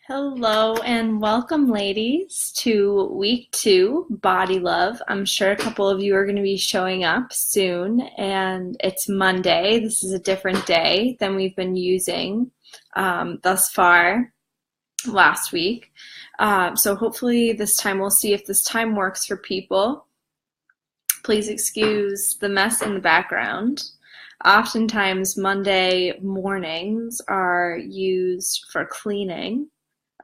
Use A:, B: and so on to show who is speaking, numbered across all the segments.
A: Hello and welcome, ladies, to week 2, Body Love. I'm sure a couple of you are going to be showing up soon, and it's Monday. This is a different day than we've been using thus far last week. So hopefully this time we'll see if this time works for people. Please excuse the mess in the background. Oftentimes Monday mornings are used for cleaning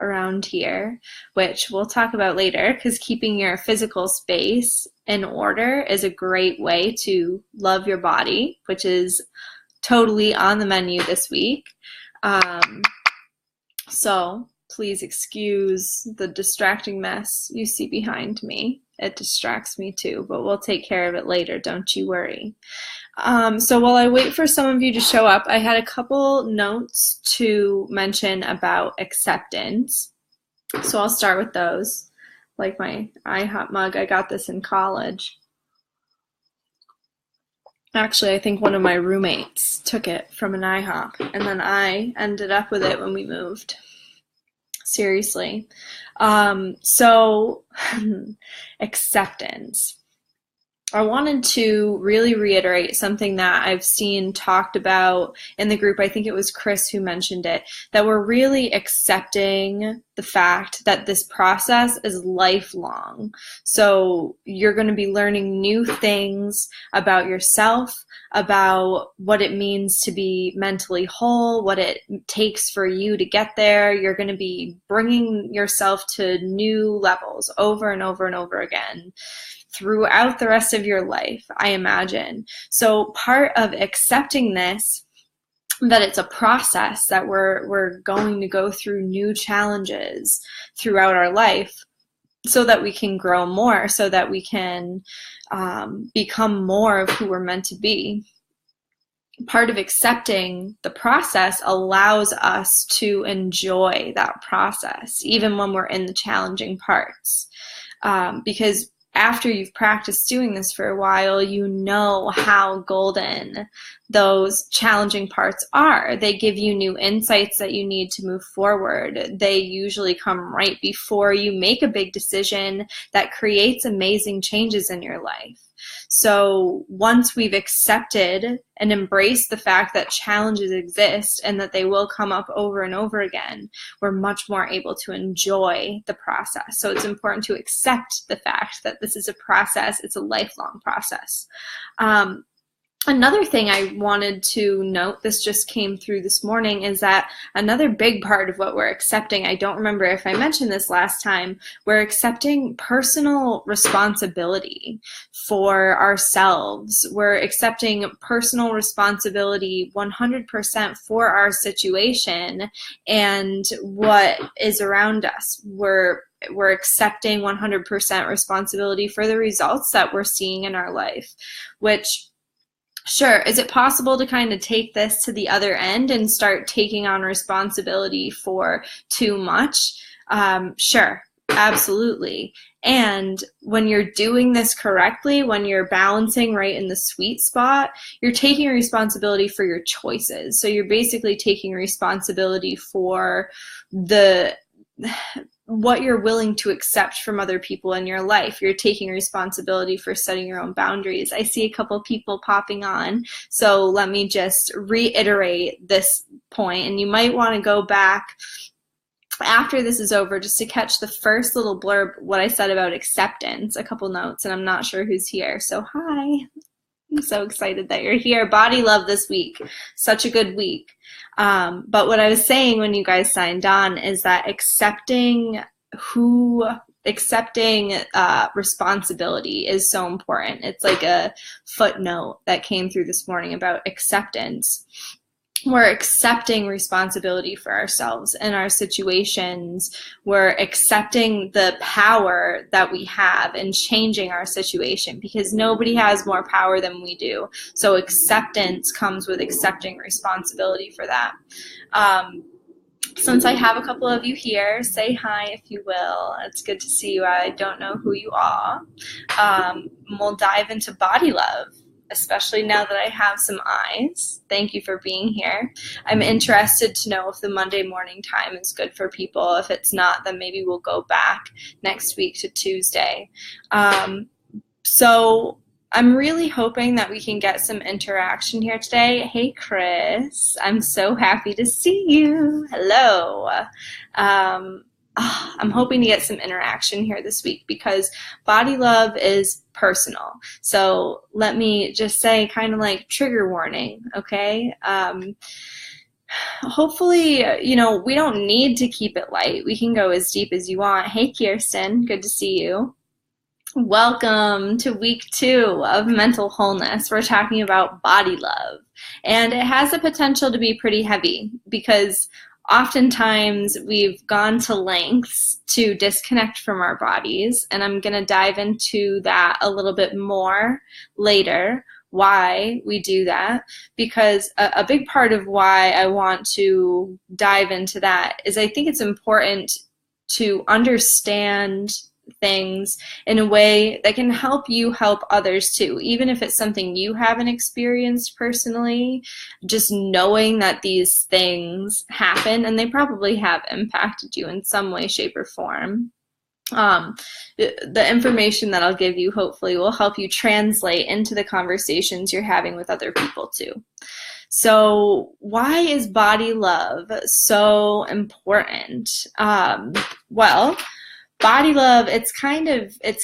A: around here, which we'll talk about later, because keeping your physical space in order is a great way to love your body, which is totally on the menu this week. So please excuse the distracting mess you see behind me. It distracts me too, but we'll take care of it later, don't you worry. So while I wait for some of you to show up, I had a couple notes to mention about acceptance. So I'll start with those. Like my IHOP mug, I got this in college. Actually, I think one of my roommates took it from an IHOP, and then I ended up with it when we moved. Seriously. So acceptance. I wanted to really reiterate something that I've seen talked about in the group. I think it was Chris who mentioned it, that we're really accepting the fact that this process is lifelong. So you're going to be learning new things about yourself, about what it means to be mentally whole, what it takes for you to get there. You're going to be bringing yourself to new levels over and over and over again throughout the rest of your life, I imagine. So part of accepting this, that it's a process, that we're going to go through new challenges throughout our life so that we can grow more, so that we can become more of who we're meant to be. Part of accepting the process allows us to enjoy that process, even when we're in the challenging parts. Because after you've practiced doing this for a while, you know how golden those challenging parts are. They give you new insights that you need to move forward. They usually come right before you make a big decision that creates amazing changes in your life. So once we've accepted and embraced the fact that challenges exist and that they will come up over and over again, we're much more able to enjoy the process. So it's important to accept the fact that this is a process. It's a lifelong process. Another thing I wanted to note, this just came through this morning, is that another big part of what we're accepting, I don't remember if I mentioned this last time, we're accepting personal responsibility for ourselves. We're accepting personal responsibility 100% for our situation and what is around us. We're accepting 100% responsibility for the results that we're seeing in our life, which, sure, is it possible to kind of take this to the other end and start taking on responsibility for too much? Sure, absolutely. And when you're doing this correctly, when you're balancing right in the sweet spot, you're taking responsibility for your choices. So you're basically taking responsibility for what you're willing to accept from other people in your life. You're taking responsibility for setting your own boundaries. I see a couple people popping on, so let me just reiterate this point, and you might want to go back after this is over just to catch the first little blurb, what I said about acceptance, a couple notes, and I'm not sure who's here, so hi. I'm so excited that you're here. Body love this week. Such a good week. But what I was saying when you guys signed on is that accepting responsibility is so important. It's like a footnote that came through this morning about acceptance. We're accepting responsibility for ourselves and our situations. We're accepting the power that we have in changing our situation, because nobody has more power than we do. So acceptance comes with accepting responsibility for that. Since I have a couple of you here, say hi if you will. It's good to see you. I don't know who you are. We'll dive into body love. especially now that I have some eyes. Thank you for being here. I'm interested to know if the Monday morning time is good for people. If it's not, then maybe we'll go back next week to Tuesday. So I'm really hoping that we can get some interaction here today. Hey, Chris, I'm so happy to see you. Hello. I'm hoping to get some interaction here this week because body love is personal. So let me just say, kind of like trigger warning, okay? Hopefully, we don't need to keep it light. We can go as deep as you want. Hey, Kirsten, good to see you. Welcome to week 2 of Mental Wholeness. We're talking about body love, and it has the potential to be pretty heavy because oftentimes we've gone to lengths to disconnect from our bodies, and I'm going to dive into that a little bit more later, why we do that, because a big part of why I want to dive into that is I think it's important to understand things in a way that can help you help others too, even if it's something you haven't experienced personally. Just knowing that these things happen, and they probably have impacted you in some way, shape, or form. The information that I'll give you hopefully will help you translate into the conversations you're having with other people too. So why is body love so important? Well, body love, it's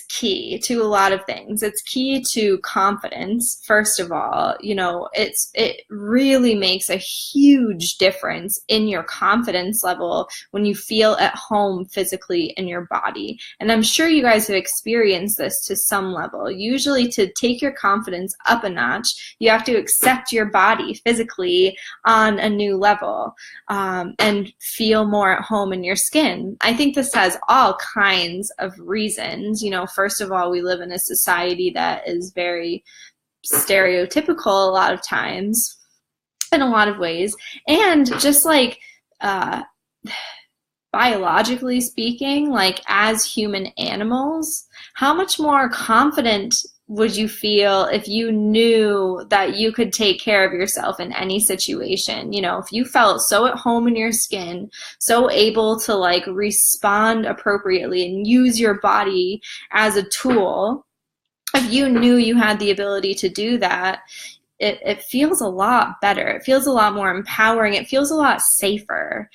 A: key to a lot of things. It's key to confidence, first of all. It really makes a huge difference in your confidence level when you feel at home physically in your body. And I'm sure you guys have experienced this to some level. Usually to take your confidence up a notch, you have to accept your body physically on a new level, and feel more at home in your skin. I think this has all kinds of reasons. First of all, we live in a society that is very stereotypical a lot of times in a lot of ways, and just like biologically speaking, like as human animals, how much more confident would you feel if you knew that you could take care of yourself in any situation? If you felt so at home in your skin, so able to like respond appropriately and use your body as a tool, if you knew you had the ability to do that, it feels a lot better. It feels a lot more empowering. It feels a lot safer.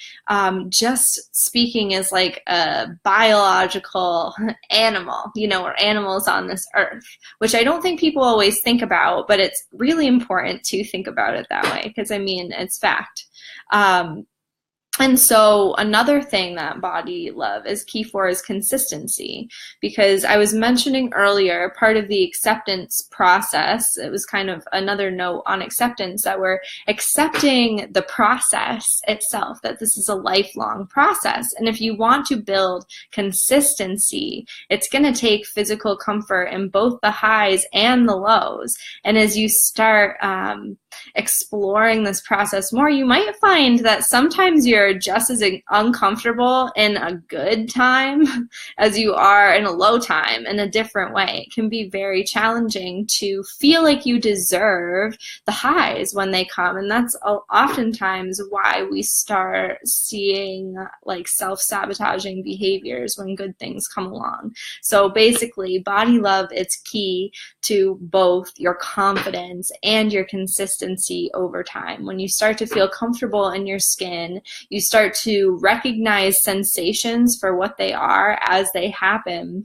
A: Just speaking as like a biological animal, or animals on this earth, which I don't think people always think about, but it's really important to think about it that way because, it's fact. And so another thing that body love is key for is consistency, because I was mentioning earlier, part of the acceptance process, it was kind of another note on acceptance, that we're accepting the process itself, that this is a lifelong process. And if you want to build consistency, it's going to take physical comfort in both the highs and the lows. And as you start exploring this process more, you might find that sometimes you're just as uncomfortable in a good time as you are in a low time in a different way. It can be very challenging to feel like you deserve the highs when they come, and that's oftentimes why we start seeing like self-sabotaging behaviors when good things come along. So basically, body love, it's key to both your confidence and your consistency over time. When you start to feel comfortable in your skin, you start to recognize sensations for what they are as they happen.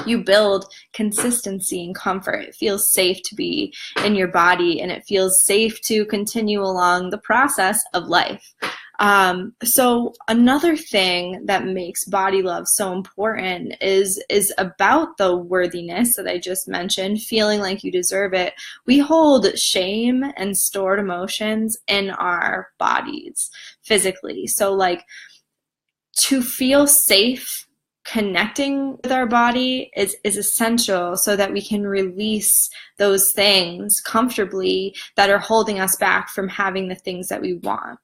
A: You build consistency and comfort. It feels safe to be in your body, and it feels safe to continue along the process of life. So another thing that makes body love so important is about the worthiness that I just mentioned, feeling like you deserve it. We hold shame and stored emotions in our bodies physically. So like to feel safe connecting with our body is essential so that we can release those things comfortably that are holding us back from having the things that we want.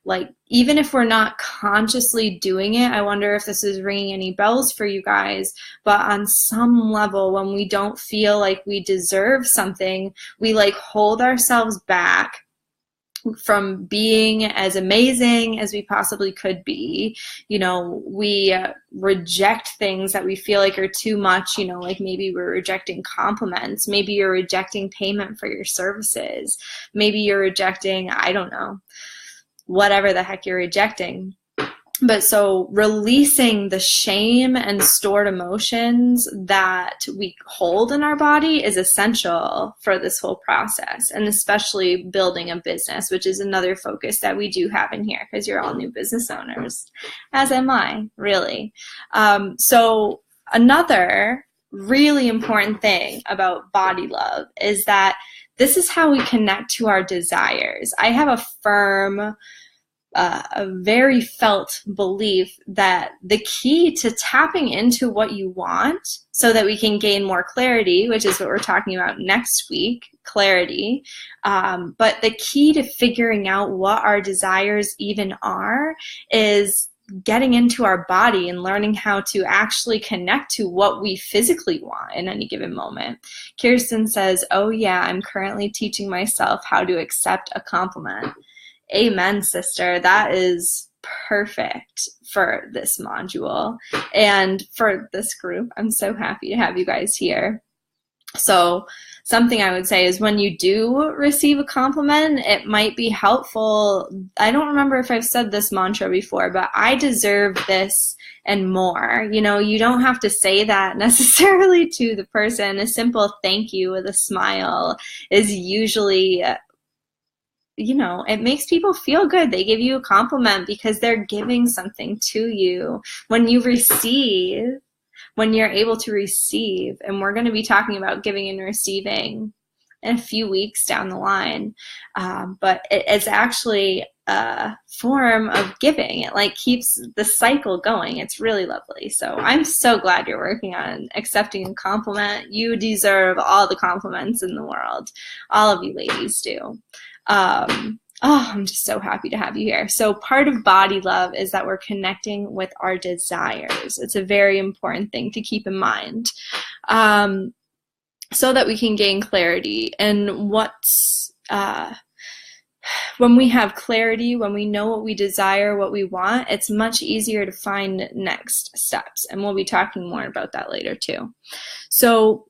A: Like, even if we're not consciously doing it, I wonder if this is ringing any bells for you guys, but on some level, when we don't feel like we deserve something, we like hold ourselves back from being as amazing as we possibly could be. You know, we reject things that we feel like are too much, you know, like maybe we're rejecting compliments, maybe you're rejecting payment for your services, maybe you're rejecting, I don't know, whatever the heck you're rejecting. But so releasing the shame and stored emotions that we hold in our body is essential for this whole process, and especially building a business, which is another focus that we do have in here, because you're all new business owners, as am I, really. So another really important thing about body love is that this is how we connect to our desires. I have a firm a very felt belief that the key to tapping into what you want so that we can gain more clarity, which is what we're talking about next week, clarity, but the key to figuring out what our desires even are is getting into our body and learning how to actually connect to what we physically want in any given moment. Kirsten says, oh yeah, I'm currently teaching myself how to accept a compliment. Amen, sister. That is perfect for this module and for this group. I'm so happy to have you guys here. So something I would say is when you do receive a compliment, it might be helpful. I don't remember if I've said this mantra before, but I deserve this and more. You know, you don't have to say that necessarily to the person. A simple thank you with a smile is usually you know, it makes people feel good. They give you a compliment because they're giving something to you. When you receive, when you're able to receive, and we're going to be talking about giving and receiving in a few weeks down the line, but it's actually a form of giving. It like keeps the cycle going. It's really lovely. So I'm so glad you're working on accepting a compliment. You deserve all the compliments in the world. All of you ladies do. I'm just so happy to have you here. So part of body love is that we're connecting with our desires. It's a very important thing to keep in mind, so that we can gain clarity. And when we have clarity, when we know what we desire, what we want, it's much easier to find next steps. And we'll be talking more about that later too. So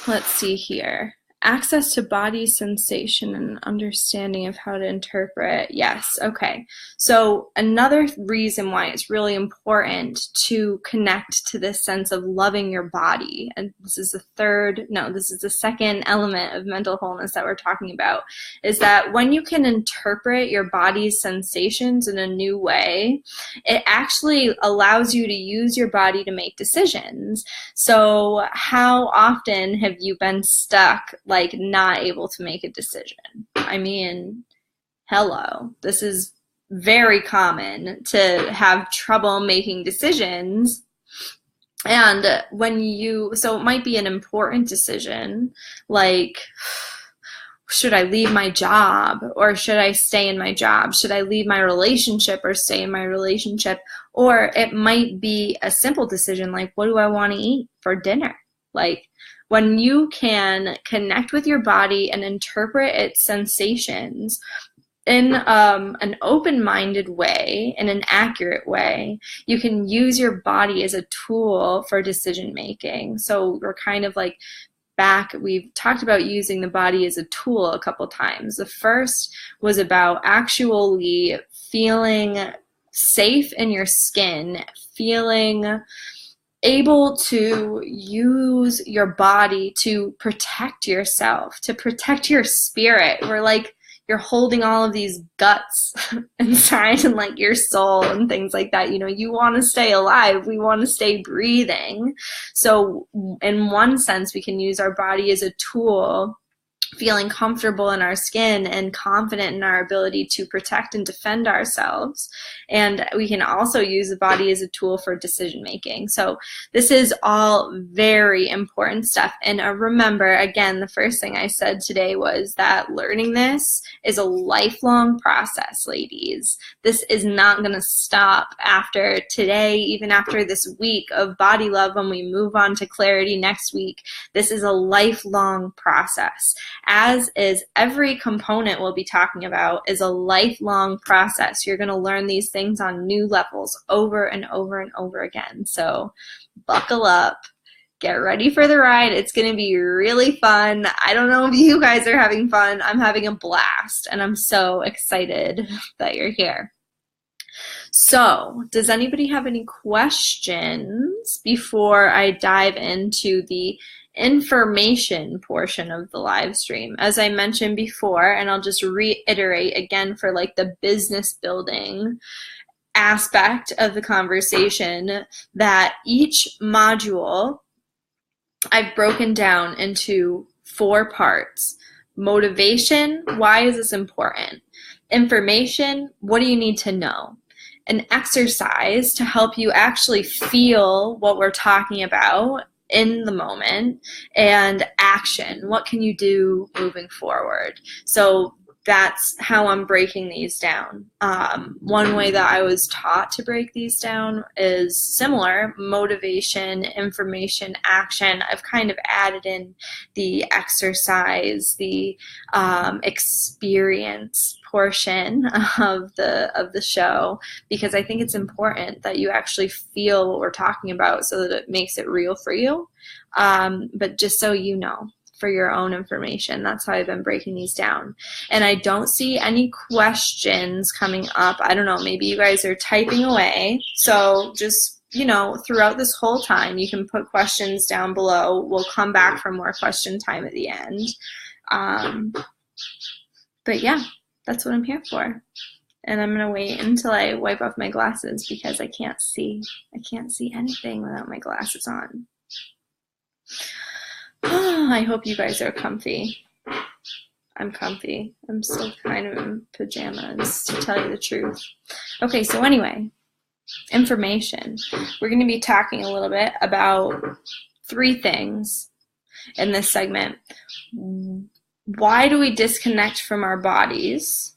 A: let's see here. Access to body sensation and understanding of how to interpret. Yes, okay. So another reason why it's really important to connect to this sense of loving your body, and this is the second element of mental wholeness that we're talking about, is that when you can interpret your body's sensations in a new way, it actually allows you to use your body to make decisions. So how often have you been stuck, like not able to make a decision? I mean, hello. This is very common to have trouble making decisions. And so it might be an important decision, like, should I leave my job or should I stay in my job? Should I leave my relationship or stay in my relationship? Or it might be a simple decision, like, what do I want to eat for dinner? Like, when you can connect with your body and interpret its sensations in an open-minded way, in an accurate way, you can use your body as a tool for decision-making. So we're kind of like we've talked about using the body as a tool a couple times. The first was about actually feeling safe in your skin, feeling able to use your body to protect yourself, to protect your spirit. We're like, you're holding all of these guts inside and like your soul and things like that. You know, you want to stay alive. We want to stay breathing. So in one sense, we can use our body as a tool feeling comfortable in our skin and confident in our ability to protect and defend ourselves. And we can also use the body as a tool for decision making. So this is all very important stuff. And remember, again, the first thing I said today was that learning this is a lifelong process, ladies. This is not going to stop after today, even after this week of body love when we move on to clarity next week. This is a lifelong process, as is every component we'll be talking about is a lifelong process. You're going to learn these things on new levels over and over and over again. So buckle up. Get ready for the ride. It's going to be really fun. I don't know if you guys are having fun. I'm having a blast, and I'm so excited that you're here. So, does anybody have any questions before I dive into the information portion of the live stream? As I mentioned before, and I'll just reiterate again for like the business building aspect of the conversation, that each module I've broken down into 4 parts. Motivation, why is this important? Information, what do you need to know? An exercise to help you actually feel what we're talking about in the moment, and action, what can you do moving forward? So that's how I'm breaking these down. One way that I was taught to break these down is similar: motivation, information, action. I've kind of added in the exercise, the experience portion of the show, because I think it's important that you actually feel what we're talking about so that it makes it real for you. But just so you know, for your own information, that's how I've been breaking these down. And I don't see any questions coming up. I don't know, maybe you guys are typing away. So just, throughout this whole time, you can put questions down below. We'll come back for more question time at the end. But yeah, that's what I'm here for. And I'm going to wait until I wipe off my glasses because I can't see anything without my glasses on. I hope you guys are comfy. I'm comfy. I'm still kind of in pajamas, to tell you the truth. Okay, so anyway, information. We're going to be talking a little bit about 3 things in this segment. Why do we disconnect from our bodies?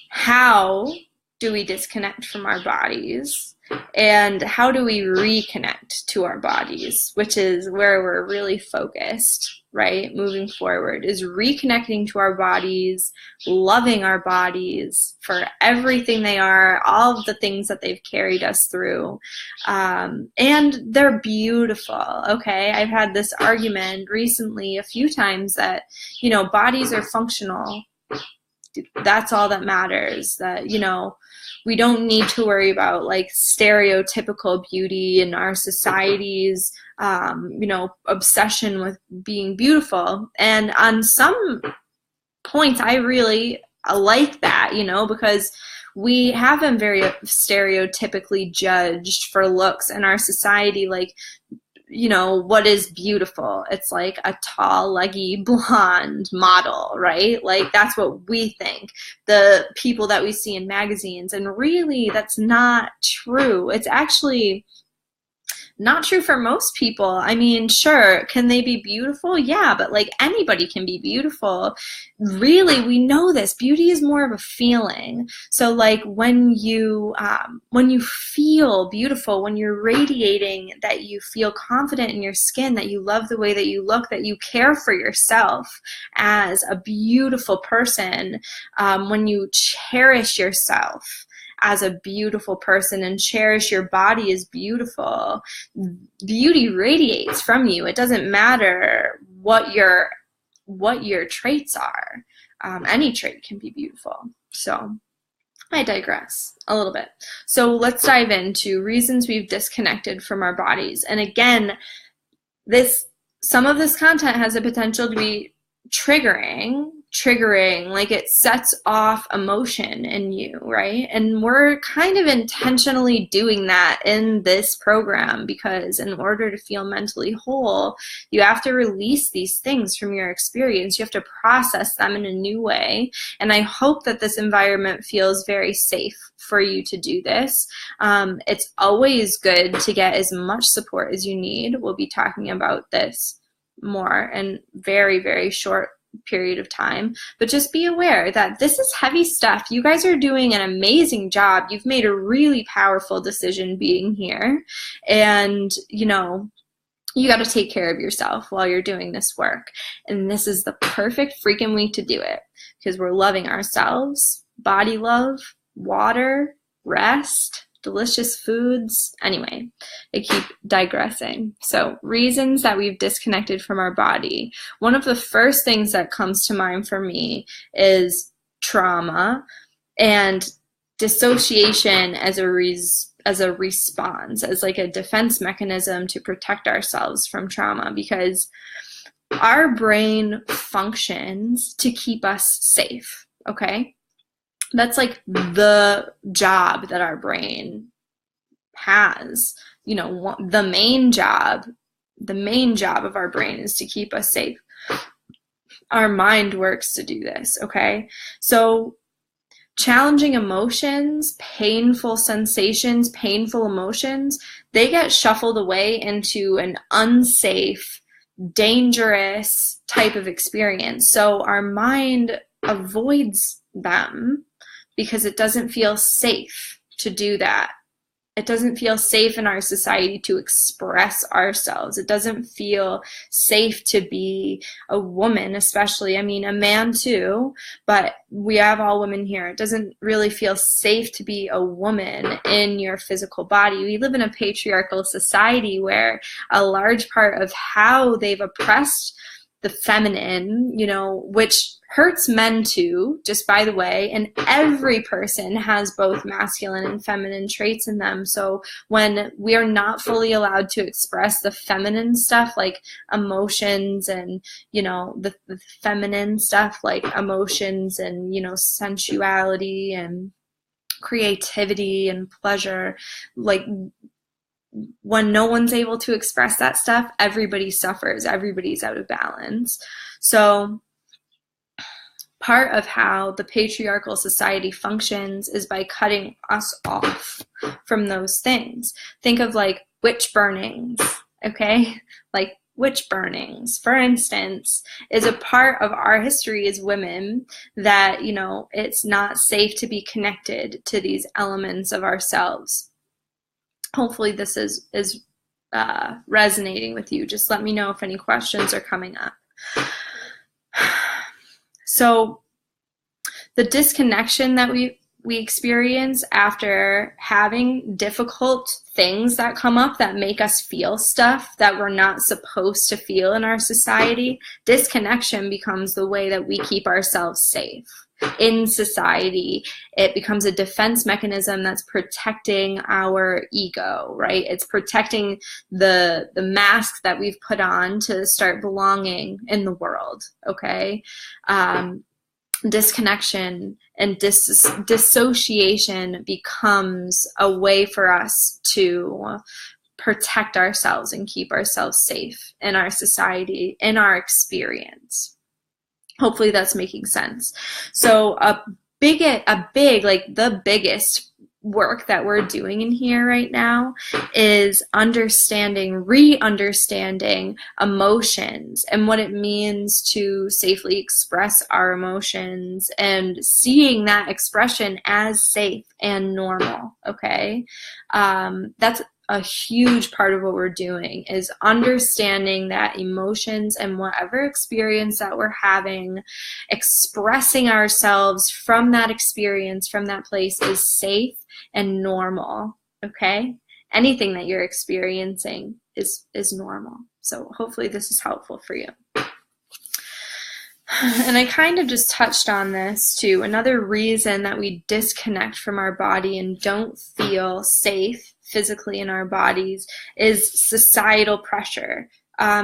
A: How do we disconnect from our bodies? And how do we reconnect to our bodies, which is where we're really focused, right? Moving forward is reconnecting to our bodies, loving our bodies for everything they are, all of the things that they've carried us through. And they're beautiful, okay? I've had this argument recently a few times that, bodies are functional. That's all that matters. That, we don't need to worry about like stereotypical beauty in our society's, obsession with being beautiful. And on some points, I really like that, because we have been very stereotypically judged for looks in our society. Like, what is beautiful? It's like a tall, leggy, blonde model, right? Like that's what we think, the people that we see in magazines. And really, that's not true. It's actually not true for most people. I mean, sure, can they be beautiful? Yeah, but like anybody can be beautiful. Really, we know this. Beauty is more of a feeling. So like when you feel beautiful, when you're radiating, that you feel confident in your skin, that you love the way that you look, that you care for yourself as a beautiful person, when you cherish yourself as a beautiful person and cherish your body as beautiful, beauty radiates from you. It doesn't matter what your traits are. Any trait can be beautiful. So I digress a little bit. So let's dive into reasons we've disconnected from our bodies. And again, some of this content has the potential to be triggering triggering, like it sets off emotion in you, right? And we're kind of intentionally doing that in this program, because in order to feel mentally whole, you have to release these things from your experience. You have to process them in a new way. And I hope that this environment feels very safe for you to do this. It's always good to get as much support as you need. We'll be talking about this more in very, very short period of time, but just be aware that this is heavy stuff. You guys are doing an amazing job. You've made a really powerful decision being here, and you know, you got to take care of yourself while you're doing this work. And this is the perfect freaking week to do it, because we're loving ourselves, body love, water, rest, delicious foods. Anyway, I keep digressing. So, reasons that we've disconnected from our body. One of the first things that comes to mind for me is trauma and dissociation as a response, as like a defense mechanism to protect ourselves from trauma, because our brain functions to keep us safe, okay? That's like the job that our brain has. You know, the main job of our brain is to keep us safe. Our mind works to do this, okay? So challenging emotions, painful sensations, painful emotions, they get shuffled away into an unsafe, dangerous type of experience. So our mind avoids them because it doesn't feel safe to do that. It doesn't feel safe in our society to express ourselves. It doesn't feel safe to be a woman, especially. I mean, a man too, but we have all women here. It doesn't really feel safe to be a woman in your physical body. We live in a patriarchal society where a large part of how they've oppressed the feminine, you know, which hurts men too, just by the way, and every person has both masculine and feminine traits in them. So when we are not fully allowed to express the feminine stuff, like emotions and, you know, the feminine stuff like emotions and, you know, sensuality and creativity and pleasure, like when no one's able to express that stuff, everybody suffers, everybody's out of balance. So part of how the patriarchal society functions is by cutting us off from those things. Think of like witch burnings, okay? Like witch burnings, for instance, is a part of our history as women that, you know, it's not safe to be connected to these elements of ourselves. Hopefully this is resonating with you. Just let me know if any questions are coming up. So the disconnection that we experience after having difficult things that come up that make us feel stuff that we're not supposed to feel in our society, disconnection becomes the way that we keep ourselves safe. In society, it becomes a defense mechanism that's protecting our ego, right? It's protecting the mask that we've put on to start belonging in the world, okay? Disconnection and dissociation becomes a way for us to protect ourselves and keep ourselves safe in our society, in our experience. Hopefully that's making sense. So a big, like the biggest work that we're doing in here right now is re-understanding emotions and what it means to safely express our emotions and seeing that expression as safe and normal, okay? That's a huge part of what we're doing, is understanding that emotions and whatever experience that we're having, expressing ourselves from that experience, from that place, is safe and normal, okay? Anything that you're experiencing is normal. So hopefully this is helpful for you. And I kind of just touched on this too. Another reason that we disconnect from our body and don't feel safe physically in our bodies is societal pressure.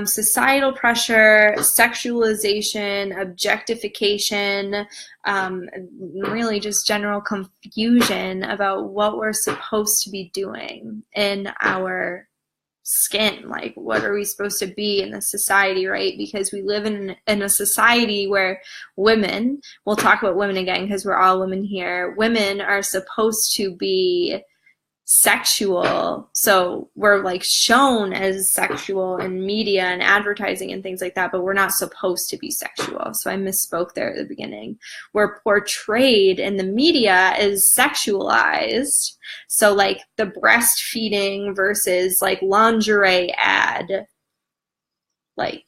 A: societal pressure, sexualization, objectification, really just general confusion about what we're supposed to be doing in our skin. Like, what are we supposed to be in this society, right? Because we live in a society where women, we'll talk about women again because we're all women here, women are supposed to be sexual. So we're like shown as sexual in media and advertising and things like that, but we're not supposed to be sexual. So I misspoke there at the beginning. We're portrayed in the media as sexualized. So like the breastfeeding versus like lingerie ad, like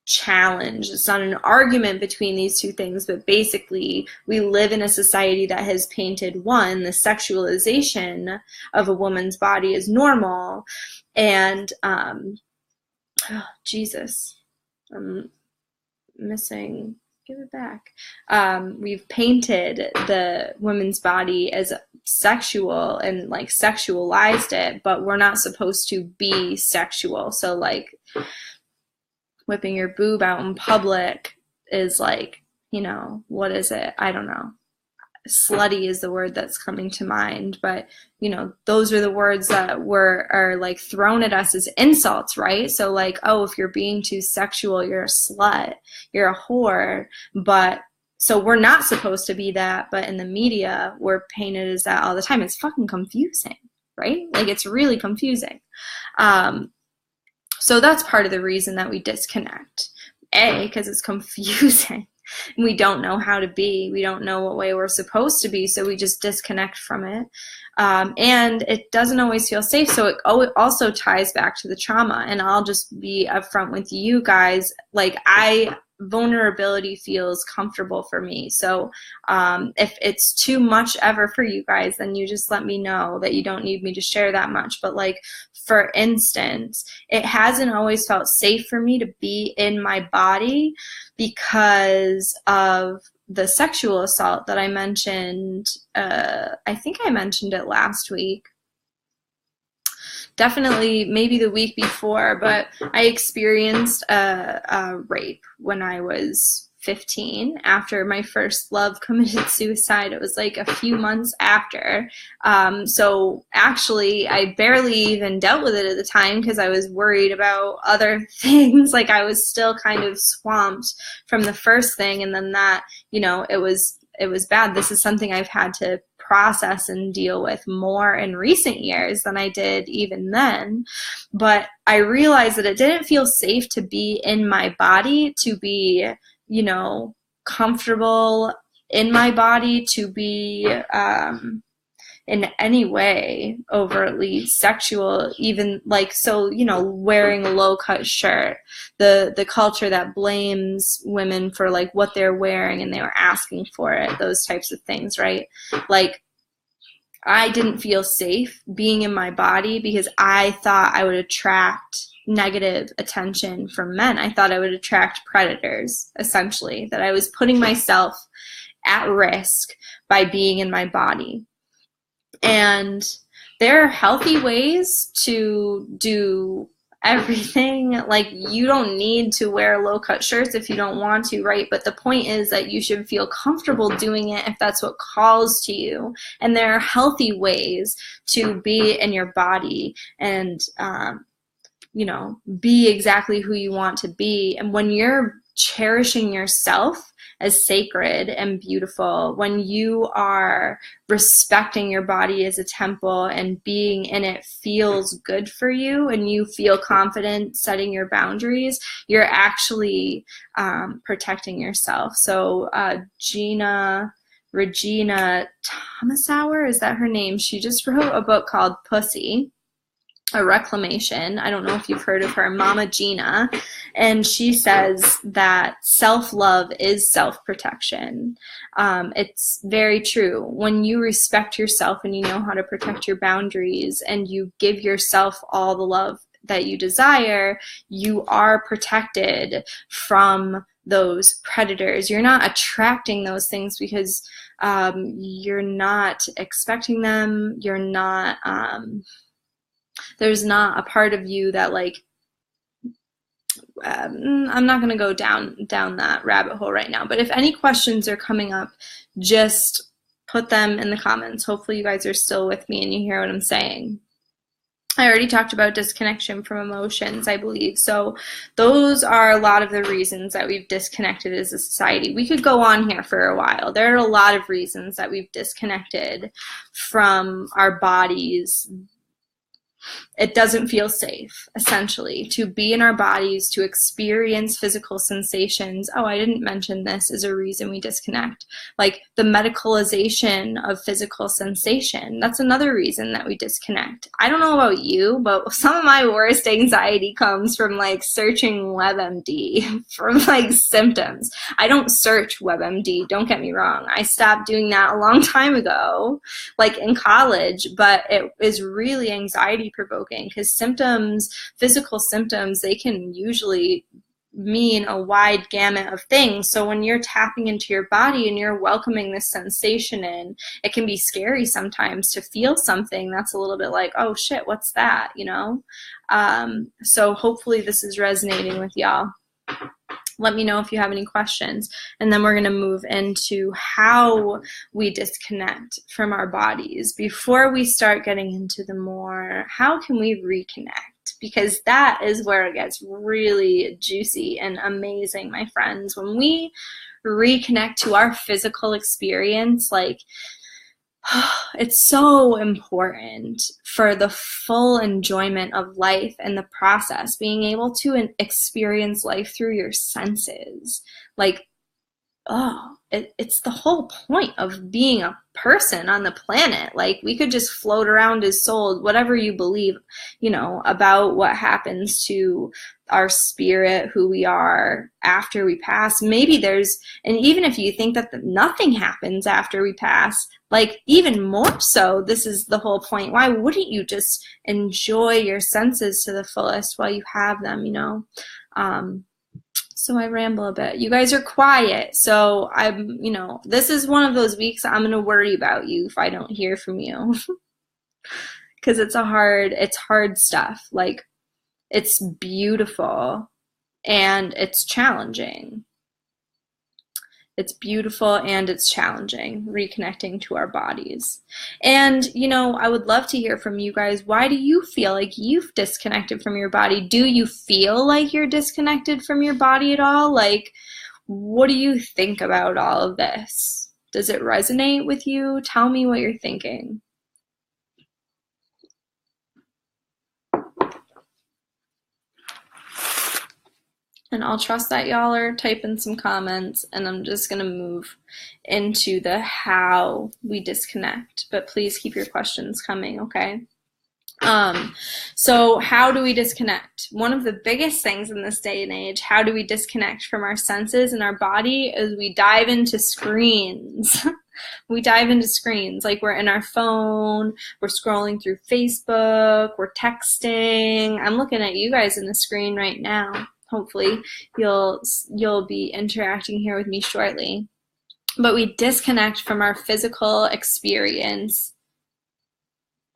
A: challenge. It's not an argument between these two things, but basically we live in a society that has painted, one, the sexualization of a woman's body as normal, and Jesus, I'm missing, give it back. We've painted the woman's body as sexual and like sexualized it, but we're not supposed to be sexual. So like whipping your boob out in public is like, you know, what is it? I don't know. Slutty is the word that's coming to mind, but you know, those are the words that are like thrown at us as insults, right? So like, oh, if you're being too sexual, you're a slut, you're a whore. But so we're not supposed to be that, but in the media, we're painted as that all the time. It's fucking confusing, right? Like, it's really confusing. So that's part of the reason that we disconnect. A, because it's confusing. We don't know how to be. We don't know what way we're supposed to be, so we just disconnect from it. And it doesn't always feel safe, so it also ties back to the trauma. And I'll just be upfront with you guys. Like, vulnerability feels comfortable for me. So if it's too much ever for you guys, then you just let me know that you don't need me to share that much. But like, for instance, it hasn't always felt safe for me to be in my body because of the sexual assault that I mentioned. I think I mentioned it last week. Definitely maybe the week before, but I experienced a rape when I was 15 after my first love committed suicide. It was like a few months after. So actually I barely even dealt with it at the time because I was worried about other things. Like, I was still kind of swamped from the first thing, and then that, you know, it was bad. This is something I've had to process and deal with more in recent years than I did even then. But I realized that it didn't feel safe to be in my body, to be, you know, comfortable in my body, to be in any way overtly sexual, even like, so, you know, wearing a low-cut shirt, the culture that blames women for like what they're wearing and they were asking for it, those types of things, right? Like, I didn't feel safe being in my body because I thought I would attract negative attention from men. I thought I would attract predators, essentially, that I was putting myself at risk by being in my body. And there are healthy ways to do everything. Like, you don't need to wear low-cut shirts if you don't want to, right? But the point is that you should feel comfortable doing it if that's what calls to you. And there are healthy ways to be in your body and, you know, be exactly who you want to be. And when you're cherishing yourself as sacred and beautiful, when you are respecting your body as a temple and being in it feels good for you and you feel confident setting your boundaries, you're actually protecting yourself. So Regina Thomasauer, is that her name? She just wrote a book called Pussy, a reclamation. I don't know if you've heard of her, Mama Gina. And she says that self-love is self-protection. It's very true. When you respect yourself and you know how to protect your boundaries and you give yourself all the love that you desire, you are protected from those predators. You're not attracting those things because you're not expecting them. You're not... there's not a part of you that like I'm not going to go down that rabbit hole right now, but if any questions are coming up, just put them in the comments. Hopefully you guys are still with me and you hear what I'm saying. I already talked about disconnection from emotions, I believe. So those are a lot of the reasons that we've disconnected as a society. We could go on here for a while. There are a lot of reasons that we've disconnected from our bodies. It doesn't feel safe, essentially, to be in our bodies, to experience physical sensations. Oh, I didn't mention this as a reason we disconnect. Like the medicalization of physical sensation. That's another reason that we disconnect. I don't know about you, but some of my worst anxiety comes from like searching WebMD from like symptoms. I don't search WebMD, don't get me wrong. I stopped doing that a long time ago, like in college, but it is really anxiety provoking because symptoms, physical symptoms, they can usually mean a wide gamut of things. So when you're tapping into your body and you're welcoming this sensation in, it can be scary sometimes to feel something that's a little bit like, oh shit, what's that, you know? So hopefully this is resonating with y'all. Let me know if you have any questions, and then we're going to move into how we disconnect from our bodies. Before we start getting into the more, how can we reconnect? Because that is where it gets really juicy and amazing, my friends. When we reconnect to our physical experience, like, it's so important for the full enjoyment of life and the process, being able to experience life through your senses. Like, it's the whole point of being a person on the planet. Like, we could just float around as souls, whatever you believe, you know, about what happens to our spirit, who we are after we pass. Maybe there's, and even if you think that nothing happens after we pass, like even more so, this is the whole point. Why wouldn't you just enjoy your senses to the fullest while you have them, you know? So I ramble a bit. You guys are quiet. So I'm, you know, this is one of those weeks I'm going to worry about you if I don't hear from you. Because it's hard stuff. Like, it's beautiful and it's challenging. It's beautiful and it's challenging, reconnecting to our bodies. And, you know, I would love to hear from you guys. Why do you feel like you've disconnected from your body? Do you feel like you're disconnected from your body at all? Like, what do you think about all of this? Does it resonate with you? Tell me what you're thinking. And I'll trust that y'all are typing some comments, and I'm just going to move into the how we disconnect. But please keep your questions coming, okay? So how do we disconnect? One of the biggest things in this day and age, how do we disconnect from our senses and our body, is we dive into screens. We dive into screens, like we're in our phone, we're scrolling through Facebook, we're texting. I'm looking at you guys in the screen right now. Hopefully you'll be interacting here with me shortly. But we disconnect from our physical experience.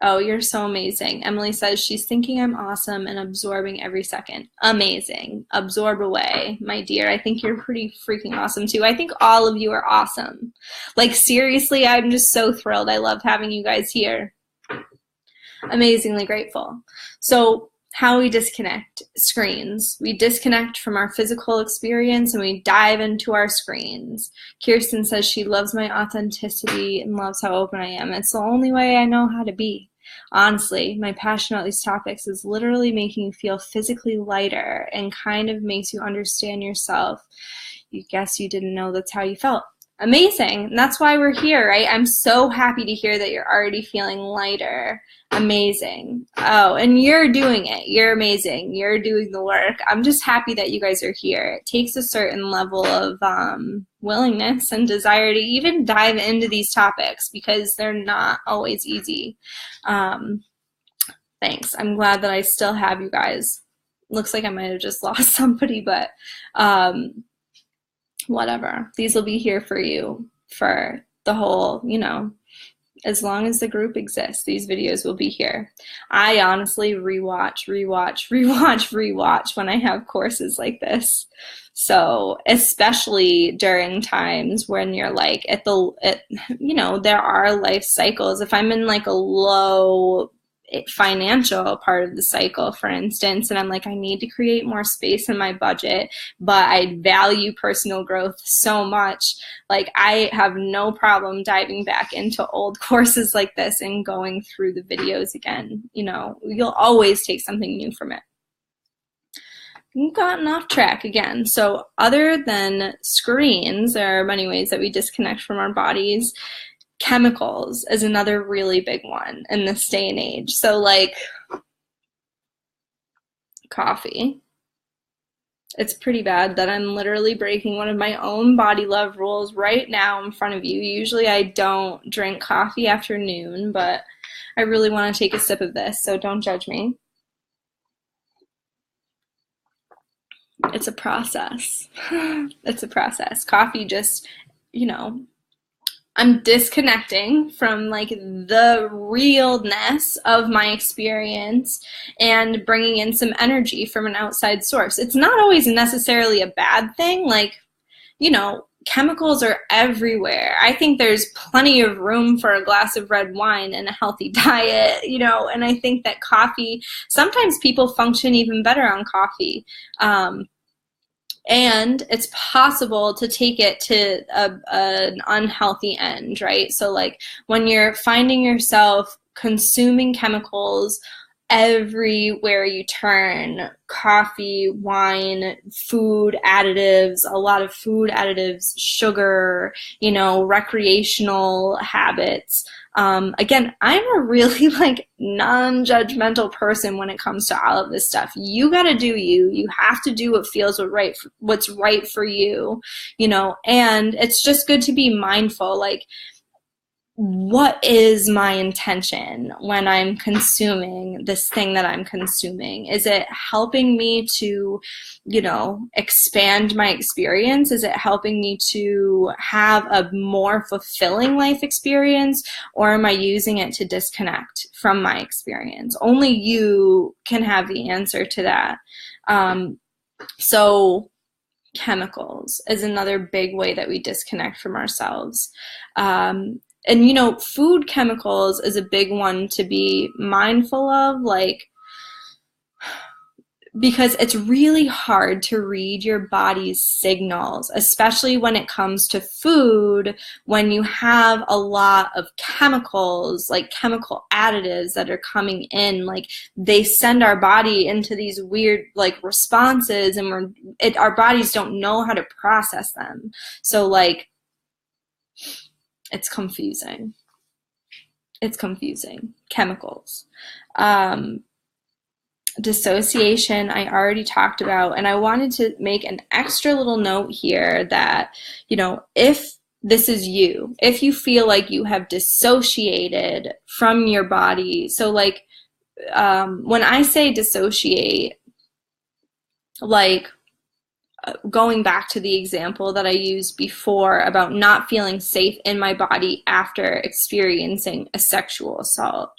A: Oh, you're so amazing. Emily says she's thinking I'm awesome and absorbing every second. Amazing. Absorb away, my dear. I think you're pretty freaking awesome too. I think all of you are awesome. Like, seriously, I'm just so thrilled. I love having you guys here. Amazingly grateful. So how we disconnect: screens. We disconnect from our physical experience and we dive into our screens. Kirsten says she loves my authenticity and loves how open I am. It's the only way I know how to be. Honestly, my passion about these topics is literally making you feel physically lighter and kind of makes you understand yourself. You guess you didn't know that's how you felt. Amazing. And that's why we're here, right? I'm so happy to hear that you're already feeling lighter. Amazing. Oh, and you're doing it. You're amazing. You're doing the work. I'm just happy that you guys are here. It takes a certain level of willingness and desire to even dive into these topics because they're not always easy. Thanks. I'm glad that I still have you guys. Looks like I might have just lost somebody, but whatever. These will be here for you for the whole, you know, As long as the group exists, these videos will be here. I honestly rewatch when I have courses like this. So especially during times when you're like there are life cycles. If I'm in like a low financial part of the cycle, for instance, and I'm like, I need to create more space in my budget, but I value personal growth so much, like I have no problem diving back into old courses like this and going through the videos again. You'll always take something new from it. We've gotten off track again. So other than screens, there are many ways that we disconnect from our bodies. Chemicals is another really big one in this day and age. So like coffee. It's pretty bad that I'm literally breaking one of my own body love rules right now in front of you. Usually I don't drink coffee after noon, but I really want to take a sip of this, so don't judge me. It's a process. It's a process. Coffee just, I'm disconnecting from like the realness of my experience and bringing in some energy from an outside source. It's not always necessarily a bad thing. Like, chemicals are everywhere. I think there's plenty of room for a glass of red wine and a healthy diet, and I think that coffee, sometimes people function even better on coffee. And it's possible to take it to an unhealthy end, right? So like when you're finding yourself consuming chemicals everywhere you turn, coffee, wine, food additives, a lot of food additives, sugar, recreational habits. Again, I'm a really like non-judgmental person when it comes to all of this stuff. You got to do you. You have to do what feels what's right for you, and it's just good to be mindful. Like, what is my intention when I'm consuming this thing that I'm consuming? Is it helping me to, expand my experience? Is it helping me to have a more fulfilling life experience? Or am I using it to disconnect from my experience? Only you can have the answer to that. So chemicals is another big way that we disconnect from ourselves. And food chemicals is a big one to be mindful of, like, because it's really hard to read your body's signals, especially when it comes to food, when you have a lot of chemicals, like chemical additives that are coming in. Like, they send our body into these weird like responses, and our bodies don't know how to process them. So like, it's confusing. It's confusing. Chemicals. Dissociation, I already talked about, and I wanted to make an extra little note here that, if this is you, if you feel like you have dissociated from your body, so like, when I say dissociate, like, going back to the example that I used before about not feeling safe in my body after experiencing a sexual assault.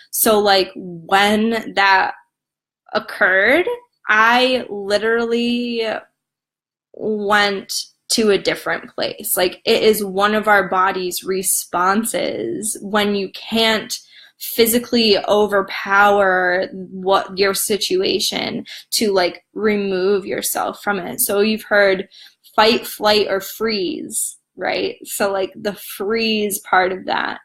A: So like when that occurred, I literally went to a different place. Like, it is one of our body's responses when you can't physically overpower what your situation to like remove yourself from it. So you've heard fight, flight, or freeze, right? So like the freeze part of that,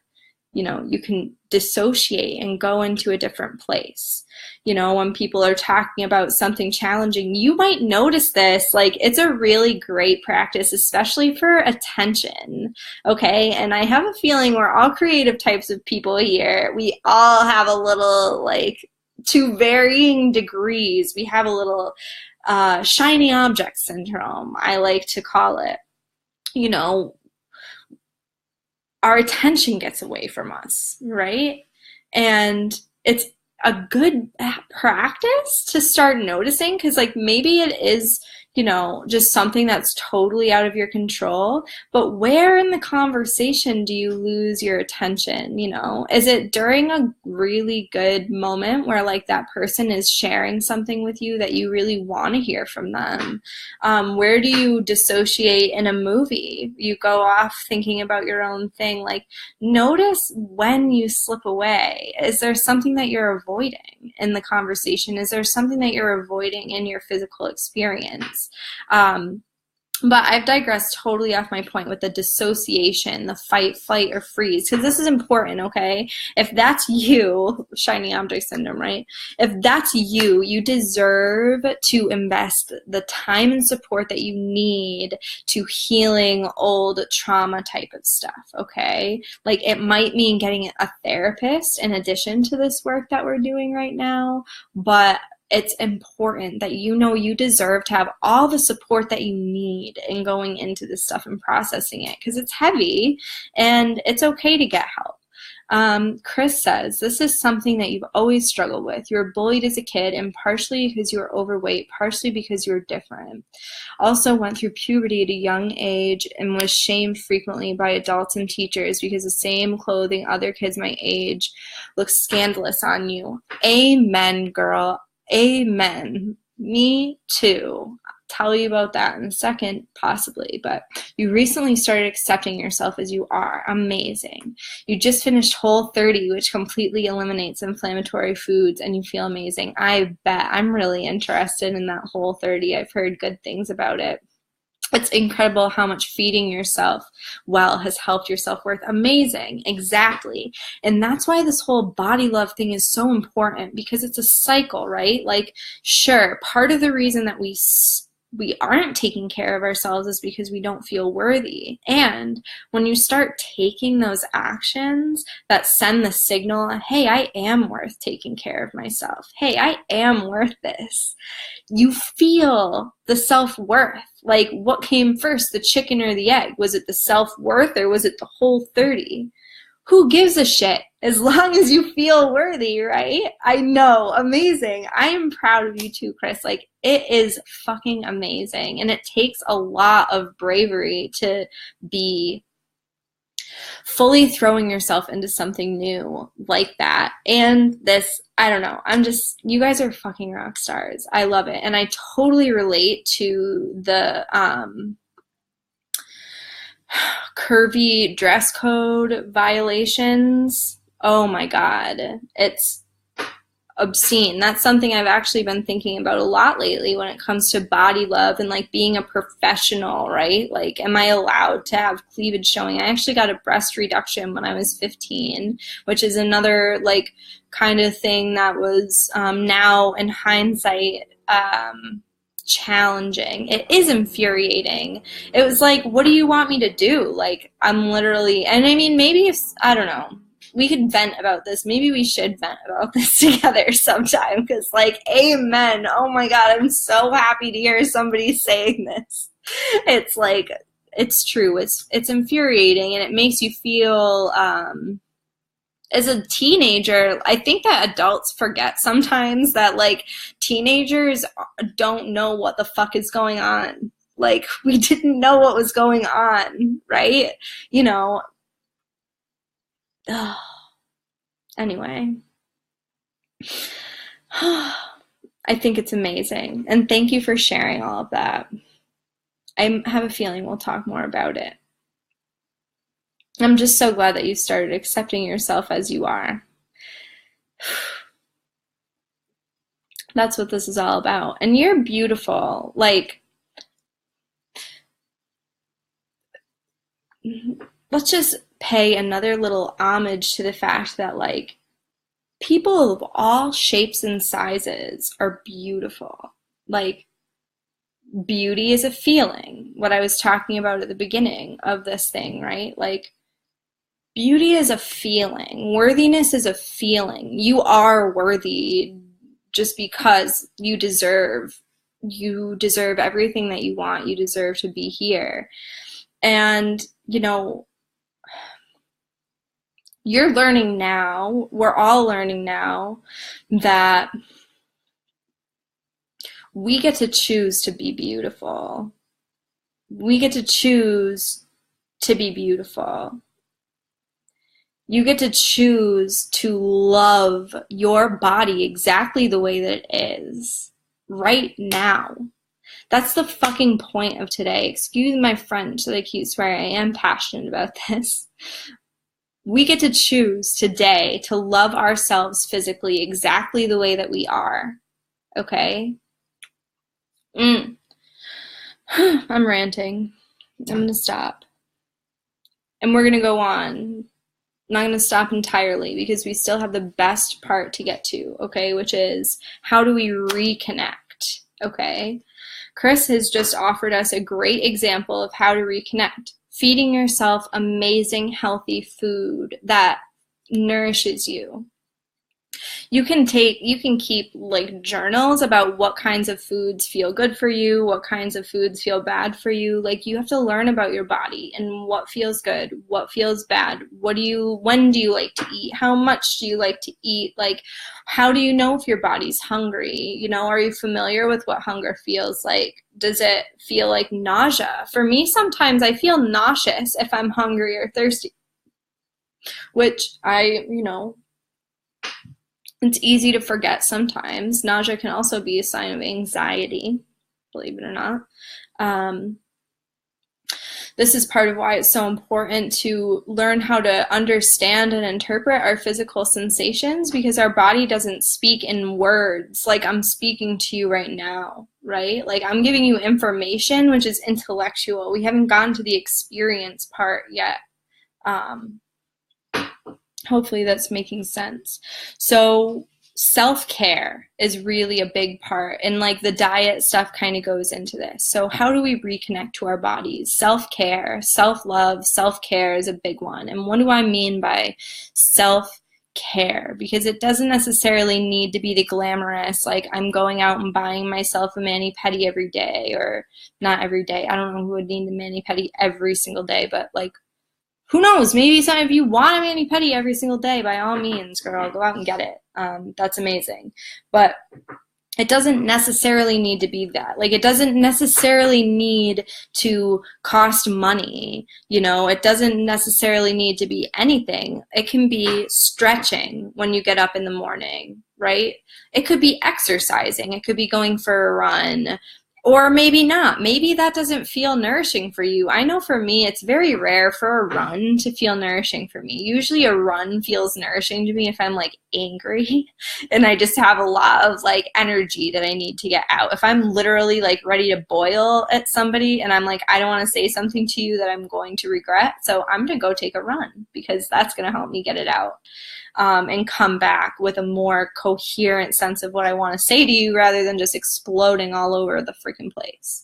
A: you can dissociate and go into a different place. When people are talking about something challenging, you might notice this. Like, it's a really great practice, especially for attention. Okay. And I have a feeling we're all creative types of people here. We all have a little, like, to varying degrees, we have a little shiny object syndrome, I like to call it. Our attention gets away from us, right? And it's a good practice to start noticing, because like maybe it is, just something that's totally out of your control. But where in the conversation do you lose your attention? Is it during a really good moment where like that person is sharing something with you that you really want to hear from them? Where do you dissociate in a movie? You go off thinking about your own thing. Like, notice when you slip away. Is there something that you're avoiding in the conversation? Is there something that you're avoiding in your physical experience? But I've digressed totally off my point with the dissociation, the fight, flight, or freeze, because this is important, okay? If that's you, shiny object syndrome, right? If that's you, you deserve to invest the time and support that you need to healing old trauma type of stuff, okay? Like, it might mean getting a therapist in addition to this work that we're doing right now, but it's important that you deserve to have all the support that you need in going into this stuff and processing it, because it's heavy and it's okay to get help. Chris says, this is something that you've always struggled with. You were bullied as a kid, and partially because you were overweight, partially because you were different. Also went through puberty at a young age and was shamed frequently by adults and teachers because the same clothing other kids my age looks scandalous on you. Amen, girl. Amen. Me too. I'll tell you about that in a second, possibly. But you recently started accepting yourself as you are. Amazing. You just finished Whole30, which completely eliminates inflammatory foods, and you feel amazing. I bet. I'm really interested in that Whole30. I've heard good things about it. It's incredible how much feeding yourself well has helped your self-worth. Amazing. Exactly. And that's why this whole body love thing is so important, because it's a cycle, right? Like, sure, part of the reason that we aren't taking care of ourselves is because we don't feel worthy. And when you start taking those actions that send the signal, hey, I am worth taking care of myself. Hey, I am worth this. You feel the self-worth. Like, what came first, the chicken or the egg? Was it the self-worth, or was it the Whole30? Who gives a shit as long as you feel worthy, right? I know. Amazing. I am proud of you too, Chris. Like, it is fucking amazing. And it takes a lot of bravery to be fully throwing yourself into something new like that. And this, I don't know, you guys are fucking rock stars. I love it. And I totally relate to the curvy dress code violations. Oh my God. It's obscene. That's something I've actually been thinking about a lot lately when it comes to body love and like being a professional, right? Like, am I allowed to have cleavage showing? I actually got a breast reduction when I was 15, which is another like kind of thing that was now in hindsight challenging. It is infuriating. It was like, what do you want me to do? Like, I'm literally, and I mean, maybe if, I don't know, we could vent about this. Maybe we should vent about this together sometime, because like, amen. Oh my God, I'm so happy to hear somebody saying this. It's like, it's true. It's infuriating, and it makes you feel, as a teenager, I think that adults forget sometimes that like teenagers don't know what the fuck is going on. Like, we didn't know what was going on, right? Anyway, I think it's amazing. And thank you for sharing all of that. I have a feeling we'll talk more about it. I'm just so glad that you started accepting yourself as you are. That's what this is all about. And you're beautiful. Like, let's just pay another little homage to the fact that like people of all shapes and sizes are beautiful. Like, beauty is a feeling, what I was talking about at the beginning of this thing, right? Like, beauty is a feeling. Worthiness is a feeling. You are worthy just because you deserve everything that you want. You deserve to be here. And, you're learning now, we're all learning now, that We get to choose to be beautiful. We get to choose to be beautiful. You get to choose to love your body exactly the way that it is right now. That's the fucking point of today. Excuse my French that I keep swearing. I am passionate about this. We get to choose today to love ourselves physically exactly the way that we are. Okay? I'm ranting. I'm going to stop. And we're going to go on. I'm not going to stop entirely because we still have the best part to get to, okay? Which is, how do we reconnect, okay? Chris has just offered us a great example of how to reconnect. Feeding yourself amazing, healthy food that nourishes you. You can keep like journals about what kinds of foods feel good for you, what kinds of foods feel bad for you. Like, you have to learn about your body and what feels good, what feels bad. When do you like to eat? How much do you like to eat? Like, how do you know if your body's hungry? You know, are you familiar with what hunger feels like? Does it feel like nausea? For me, sometimes I feel nauseous if I'm hungry or thirsty, which it's easy to forget sometimes. Nausea can also be a sign of anxiety, believe it or not. This is part of why it's so important to learn how to understand and interpret our physical sensations, because our body doesn't speak in words like I'm speaking to you right now, right? Like, I'm giving you information which is intellectual. We haven't gotten to the experience part yet. Hopefully that's making sense. So self-care is really a big part, and like the diet stuff kind of goes into this. So how do we reconnect to our bodies? Self-care, self-love, self-care is a big one. And what do I mean by self-care? Because it doesn't necessarily need to be the glamorous, like I'm going out and buying myself a mani-pedi every day, or not every day. I don't know who would need a mani-pedi every single day, but like, who knows? Maybe some of you want a mani-pedi every single day. By all means, girl, go out and get it. That's amazing. But it doesn't necessarily need to be that. Like, it doesn't necessarily need to cost money. You know, it doesn't necessarily need to be anything. It can be stretching when you get up in the morning, right? It could be exercising. It could be going for a run. Or maybe not. Maybe that doesn't feel nourishing for you. I know for me, it's very rare for a run to feel nourishing for me. Usually a run feels nourishing to me if I'm like angry and I just have a lot of like energy that I need to get out. If I'm literally like ready to boil at somebody and I'm like, I don't want to say something to you that I'm going to regret, so I'm going to go take a run because that's going to help me get it out. And come back with a more coherent sense of what I want to say to you rather than just exploding all over the freaking place.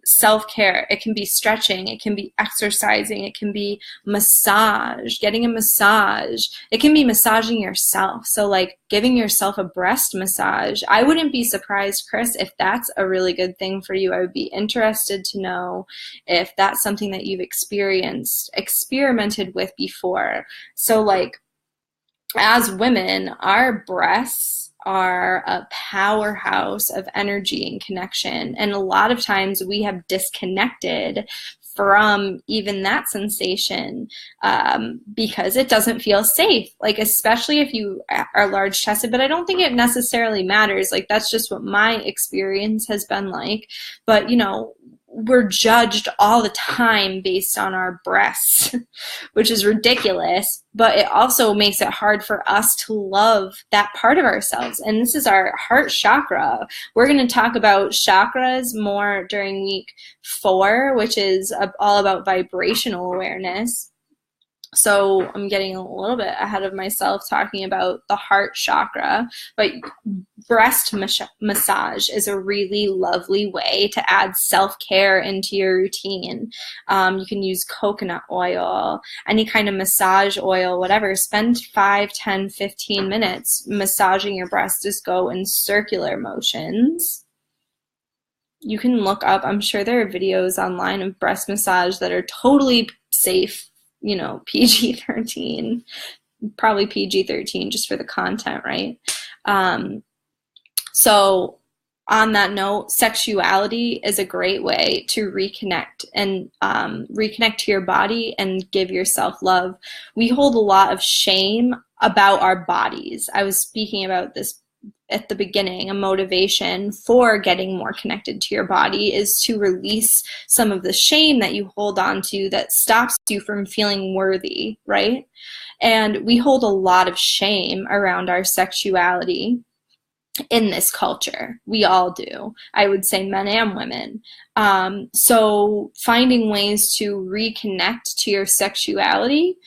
A: Self-care, it can be stretching, it can be exercising, it can be massage, getting a massage, it can be massaging yourself. So like giving yourself a breast massage. I wouldn't be surprised, Chris, if that's a really good thing for you. I would be interested to know if that's something that you've experimented with before. So like, as women, our breasts are a powerhouse of energy and connection. And a lot of times we have disconnected from even that sensation because it doesn't feel safe, like especially if you are large chested. But I don't think it necessarily matters. Like, that's just what my experience has been like. But, you know, we're judged all the time based on our breasts, which is ridiculous, but it also makes it hard for us to love that part of ourselves. And this is our heart chakra. We're going to talk about chakras more during week 4, which is all about vibrational awareness. So I'm getting a little bit ahead of myself talking about the heart chakra, but breast massage is a really lovely way to add self-care into your routine. You can use coconut oil, any kind of massage oil, whatever. Spend 5, 10, 15 minutes massaging your breast. Just go in circular motions. You can look up, I'm sure there are videos online of breast massage that are totally safe. You know, PG-13, probably PG-13 just for the content, right? So on that note, sexuality is a great way to reconnect and reconnect to your body and give yourself love. We hold a lot of shame about our bodies. I was speaking about this at the beginning. A motivation for getting more connected to your body is to release some of the shame that you hold on to that stops you from feeling worthy, right? And we hold a lot of shame around our sexuality in this culture. We all do. I would say men and women. So finding ways to reconnect to your sexuality,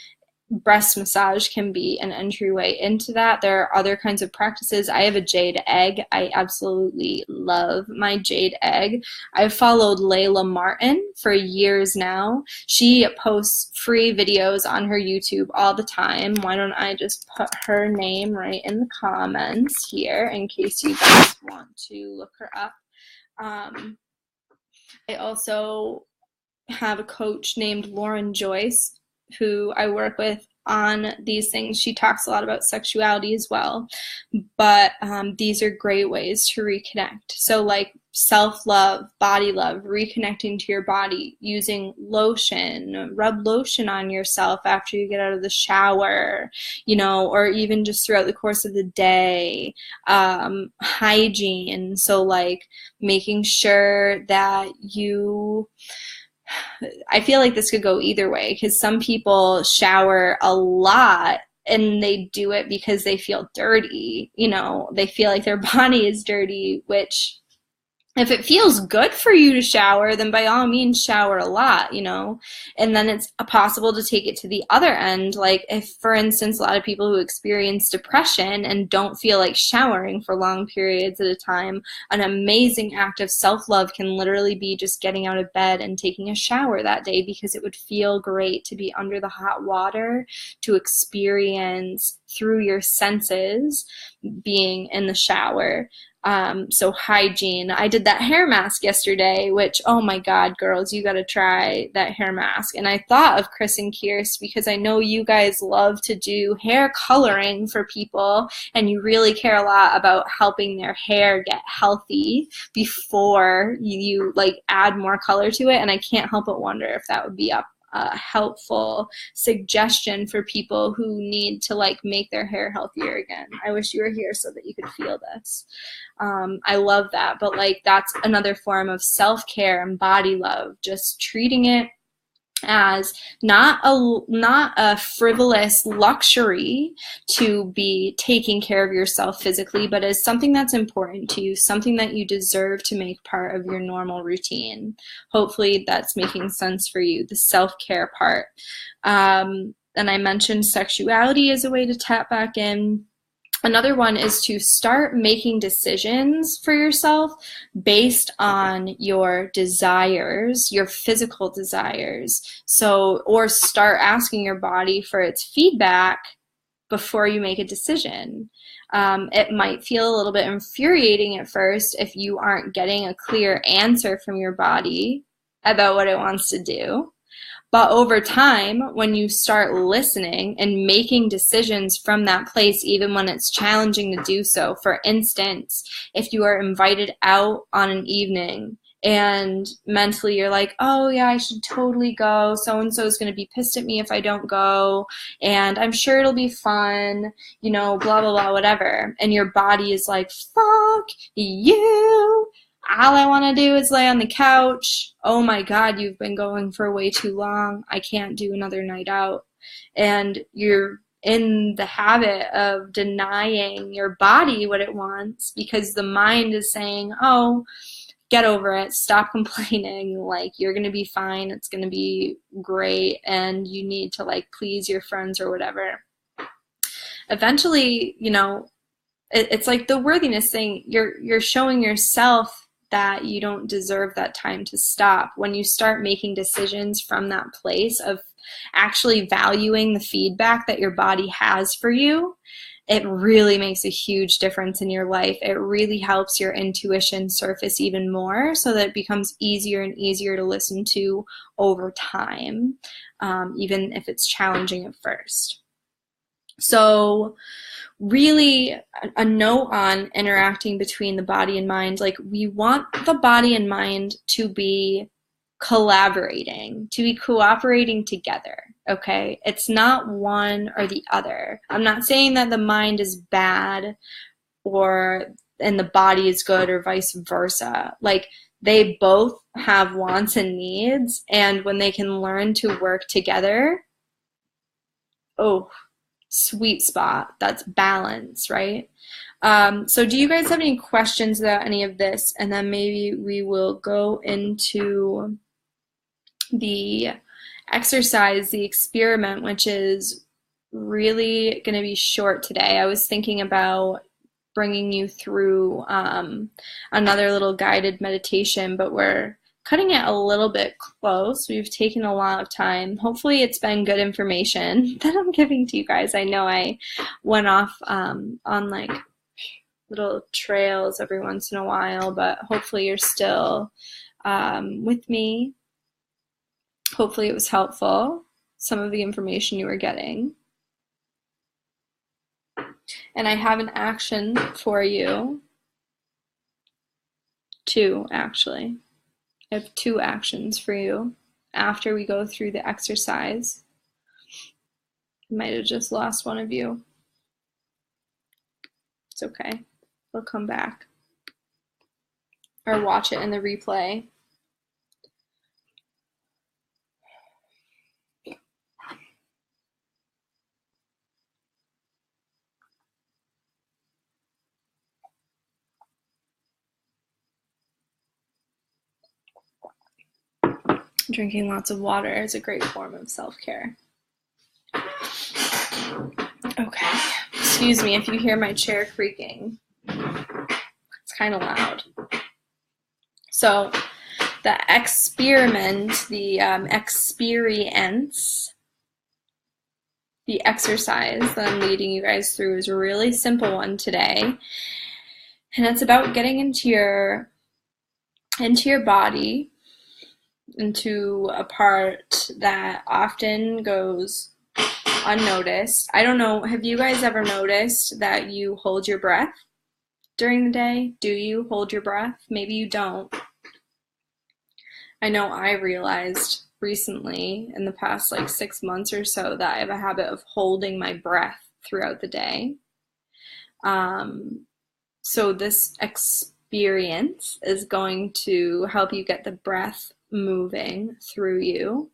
A: breast massage can be an entryway into that. There are other kinds of practices. I have a jade egg. I absolutely love my jade egg. I've followed Layla Martin for years now. She posts free videos on her YouTube all the time. Why don't I just put her name right in the comments here in case you guys want to look her up. I also have a coach named Lauren Joyce who I work with on these things. She talks a lot about sexuality as well, but these are great ways to reconnect. So like self-love, body love, reconnecting to your body, using lotion, rub lotion on yourself after you get out of the shower, you know, or even just throughout the course of the day. Hygiene, so like making sure that I feel like this could go either way, because some people shower a lot and they do it because they feel dirty, you know, they feel like their body is dirty, which if it feels good for you to shower, then by all means shower a lot, you know. And then it's possible to take it to the other end. Like if, for instance, a lot of people who experience depression and don't feel like showering for long periods at a time, an amazing act of self-love can literally be just getting out of bed and taking a shower that day, because it would feel great to be under the hot water, to experience through your senses being in the shower. So hygiene. I did that hair mask yesterday, which, oh my God, girls, you got to try that hair mask. And I thought of Chris and Kirst because I know you guys love to do hair coloring for people, and you really care a lot about helping their hair get healthy before you like add more color to it. And I can't help but wonder if that would be a helpful suggestion for people who need to like make their hair healthier again. I wish you were here so that you could feel this. I love that, but like that's another form of self-care and body love, just treating it as not a frivolous luxury to be taking care of yourself physically, but as something that's important to you, something that you deserve to make part of your normal routine. Hopefully that's making sense for you, the self-care part. And I mentioned sexuality as a way to tap back in. Another one is to start making decisions for yourself based on your desires, your physical desires. So, or start asking your body for its feedback before you make a decision. It might feel a little bit infuriating at first if you aren't getting a clear answer from your body about what it wants to do. But over time, when you start listening and making decisions from that place, even when it's challenging to do so, for instance, if you are invited out on an evening and mentally you're like, oh yeah, I should totally go, so-and-so is going to be pissed at me if I don't go, and I'm sure it'll be fun, you know, blah, blah, blah, whatever. And your body is like, fuck you. All I want to do is lay on the couch. Oh my God, you've been going for way too long. I can't do another night out. And you're in the habit of denying your body what it wants because the mind is saying, oh, get over it. Stop complaining. Like, you're going to be fine. It's going to be great. And you need to like please your friends or whatever. Eventually, you know, it's like the worthiness thing. You're showing yourself that you don't deserve that time to stop. When you start making decisions from that place of actually valuing the feedback that your body has for you, it really makes a huge difference in your life. It really helps your intuition surface even more so that it becomes easier and easier to listen to over time, even if it's challenging at first. So really a note on interacting between the body and mind. Like, we want the body and mind to be collaborating, to be cooperating together. Okay, it's not one or the other. I'm not saying that the mind is bad and the body is good, or vice versa. Like, they both have wants and needs, and when they can learn to work together, oh, sweet spot. That's balance, right? So do you guys have any questions about any of this? And then maybe we will go into the exercise, the experiment, which is really going to be short today. I was thinking about bringing you through another little guided meditation, but we're cutting it a little bit close. We've taken a lot of time. Hopefully it's been good information that I'm giving to you guys. I know I went off on like little trails every once in a while, but hopefully you're still with me. Hopefully it was helpful, some of the information you were getting. And I have an action for you. Two, actually. I have two actions for you after we go through the exercise. I might have just lost one of you. It's okay. We'll come back. Or watch it in the replay. Drinking lots of water is a great form of self-care. Okay, excuse me if you hear my chair creaking. It's kind of loud. So the experiment, the experience, the exercise that I'm leading you guys through is a really simple one today. And it's about getting into your body, into a part that often goes unnoticed. I don't know, have you guys ever noticed that you hold your breath during the day? Do you hold your breath? Maybe you don't. I know I realized recently in the past like 6 months or so that I have a habit of holding my breath throughout the day. So this experience is going to help you get the breath moving through you,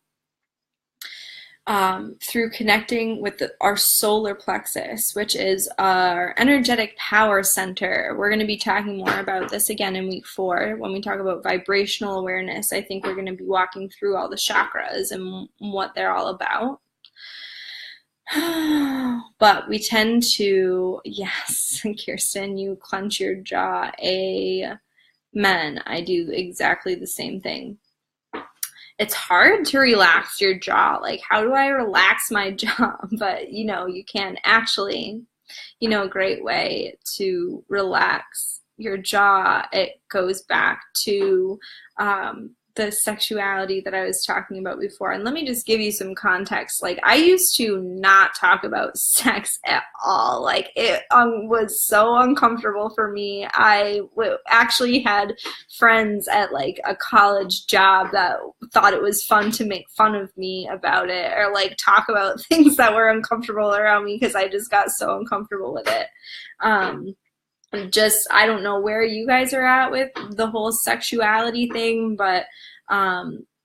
A: through connecting with our solar plexus, which is our energetic power center. We're going to be talking more about this again in week 4 when we talk about vibrational awareness. I think we're going to be walking through all the chakras and what they're all about. But we tend to, yes, Kirsten, you clench your jaw. Amen. I do exactly the same thing. It's hard to relax your jaw. Like, how do I relax my jaw? But, you can actually, a great way to relax your jaw, it goes back to the sexuality that I was talking about before. And let me just give you some context. Like, I used to not talk about sex at all. Like, it was so uncomfortable for me. I actually had friends at like a college job that thought it was fun to make fun of me about it, or like talk about things that were uncomfortable around me because I just got so uncomfortable with it. I don't know where you guys are at with the whole sexuality thing, but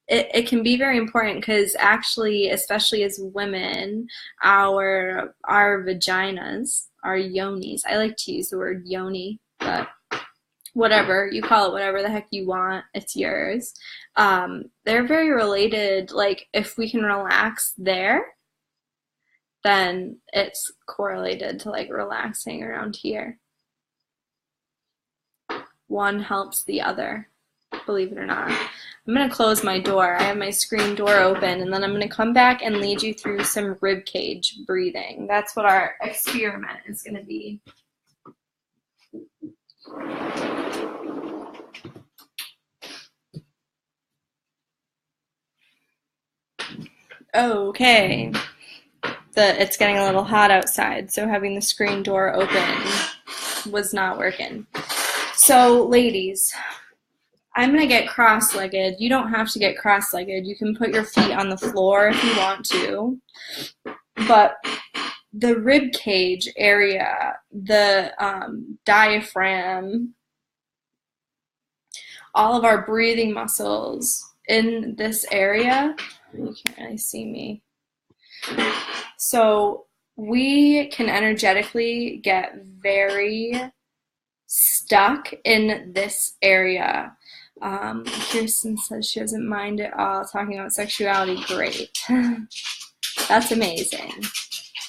A: it can be very important because actually, especially as women, our vaginas, our yonis, I like to use the word yoni, but whatever, you call it whatever the heck you want, it's yours. They're very related. Like, if we can relax there, then it's correlated to like relaxing around here. One helps the other, believe it or not. I'm going to close my door. I have my screen door open, and then I'm going to come back and lead you through some rib cage breathing. That's what our experiment is going to be. Okay. it's getting a little hot outside, so having the screen door open was not working. So ladies, I'm going to get cross-legged. You don't have to get cross-legged. You can put your feet on the floor if you want to. But the rib cage area, the diaphragm, all of our breathing muscles in this area, you can't really see me. So we can energetically get very stuck in this area. Kirsten says she doesn't mind at all talking about sexuality. Great. That's amazing.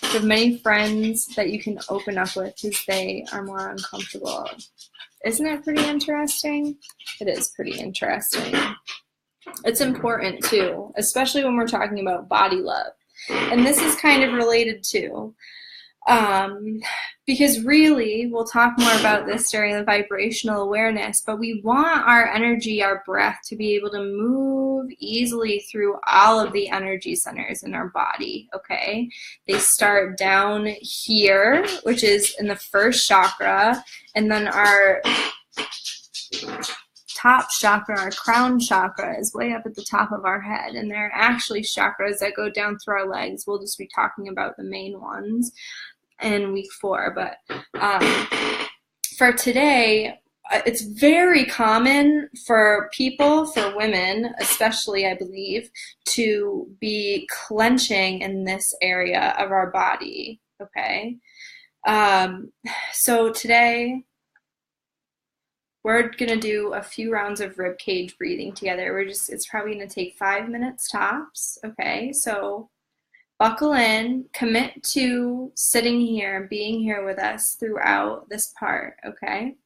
A: You have many friends that you can open up with because they are more uncomfortable. Isn't it pretty interesting? It is pretty interesting. It's important too, especially when we're talking about body love. And this is kind of related to, because really, we'll talk more about this during the vibrational awareness, but we want our energy, our breath, to be able to move easily through all of the energy centers in our body, okay? They start down here, which is in the first chakra, and then our top chakra, our crown chakra, is way up at the top of our head, and there are actually chakras that go down through our legs. We'll just be talking about the main ones in week 4, but for today, it's very common for people, for women especially, I believe, to be clenching in this area of our body, okay? So today, we're going to do a few rounds of rib cage breathing together. It's probably going to take 5 minutes tops, okay? So buckle in, commit to sitting here, being here with us throughout this part, okay?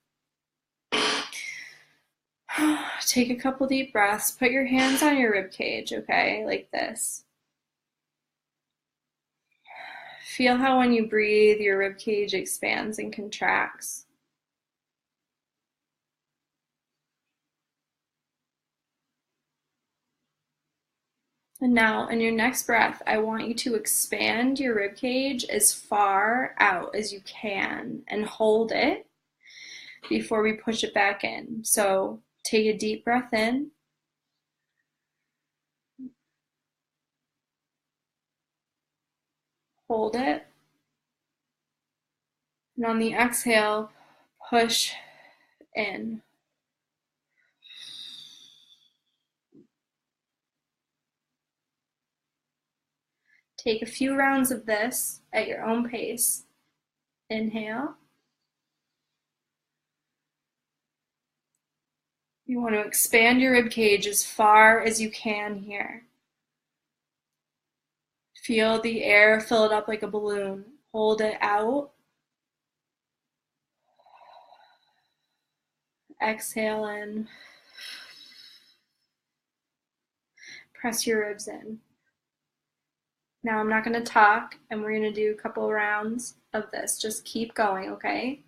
A: Take a couple deep breaths. Put your hands on your rib cage, okay? Like this. Feel how when you breathe, your rib cage expands and contracts. And now, in your next breath, I want you to expand your rib cage as far out as you can and hold it before we push it back in. So take a deep breath in. Hold it. And on the exhale, push in. Take a few rounds of this at your own pace. Inhale. You want to expand your rib cage as far as you can here. Feel the air fill it up like a balloon. Hold it out. Exhale in. Press your ribs in. Now I'm not going to talk, and we're going to do a couple rounds of this. Just keep going, okay?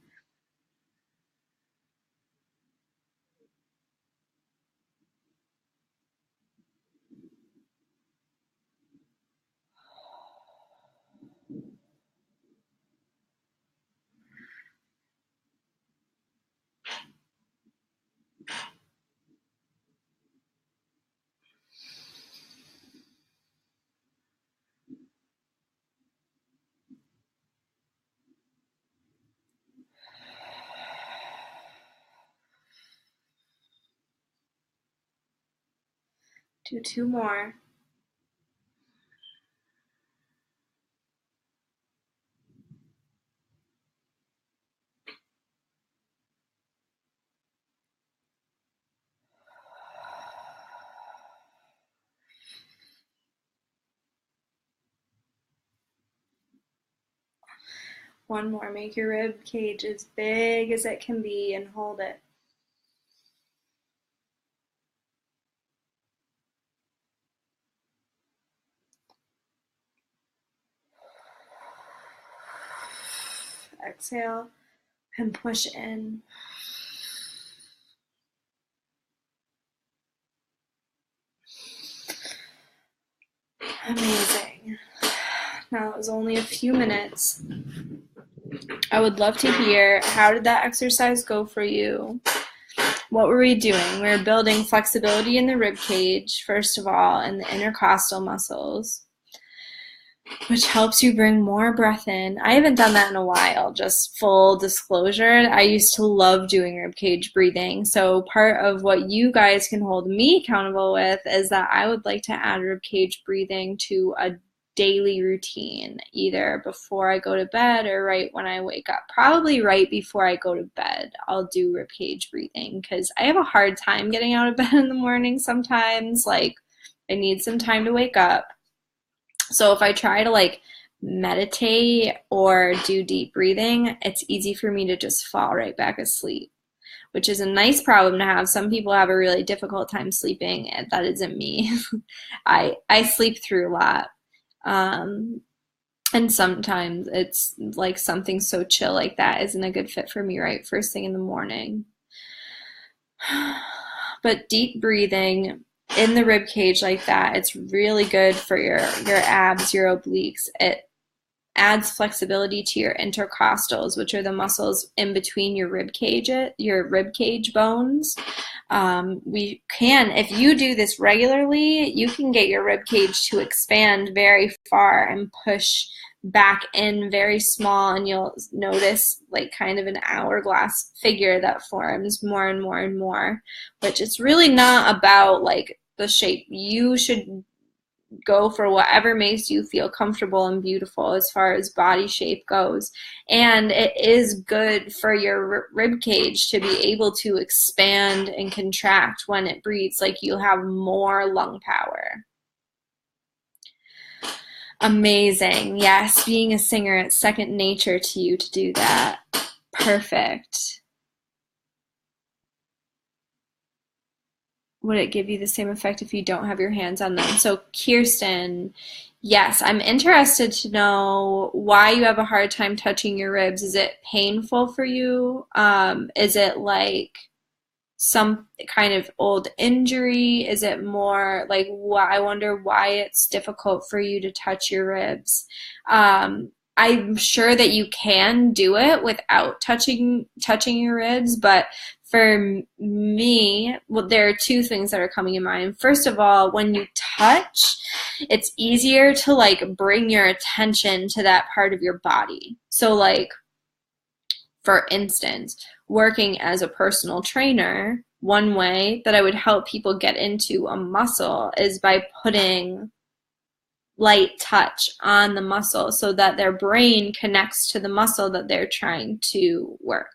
A: Do 2 more. One more. Make your rib cage as big as it can be and hold it. Exhale and push in. Amazing. Now it was only a few minutes. I would love to hear, how did that exercise go for you? What were we doing? We were building flexibility in the rib cage, first of all, and the intercostal muscles, which helps you bring more breath in. I haven't done that in a while, just full disclosure. I used to love doing ribcage breathing. So part of what you guys can hold me accountable with is that I would like to add ribcage breathing to a daily routine, either before I go to bed or right when I wake up. Probably right before I go to bed, I'll do ribcage breathing because I have a hard time getting out of bed in the morning sometimes. Like, I need some time to wake up. So if I try to like meditate or do deep breathing, it's easy for me to just fall right back asleep, which is a nice problem to have. Some people have a really difficult time sleeping, and that isn't me. I sleep through a lot. And sometimes it's like something so chill like that isn't a good fit for me right first thing in the morning. But deep breathing in the rib cage like that, it's really good for your abs, your obliques. It adds flexibility to your intercostals, which are the muscles in between your rib cage bones. If you do this regularly, you can get your rib cage to expand very far and push back in very small, and you'll notice like kind of an hourglass figure that forms more and more and more, which it's really not about like the shape. You should go for whatever makes you feel comfortable and beautiful as far as body shape goes. And it is good for your rib cage to be able to expand and contract when it breathes. Like, you'll have more lung power. Amazing. Yes, being a singer, it's second nature to you to do that. Perfect. Would it give you the same effect if you don't have your hands on them? So Kirsten, yes, I'm interested to know why you have a hard time touching your ribs. Is it painful for you? Is it like some kind of old injury? Is it more like, I wonder why it's difficult for you to touch your ribs. I'm sure that you can do it without touching your ribs, but for me, well, there are two things that are coming in mind. First of all, when you touch, it's easier to like bring your attention to that part of your body. So like, for instance, working as a personal trainer, one way that I would help people get into a muscle is by putting light touch on the muscle so that their brain connects to the muscle that they're trying to work.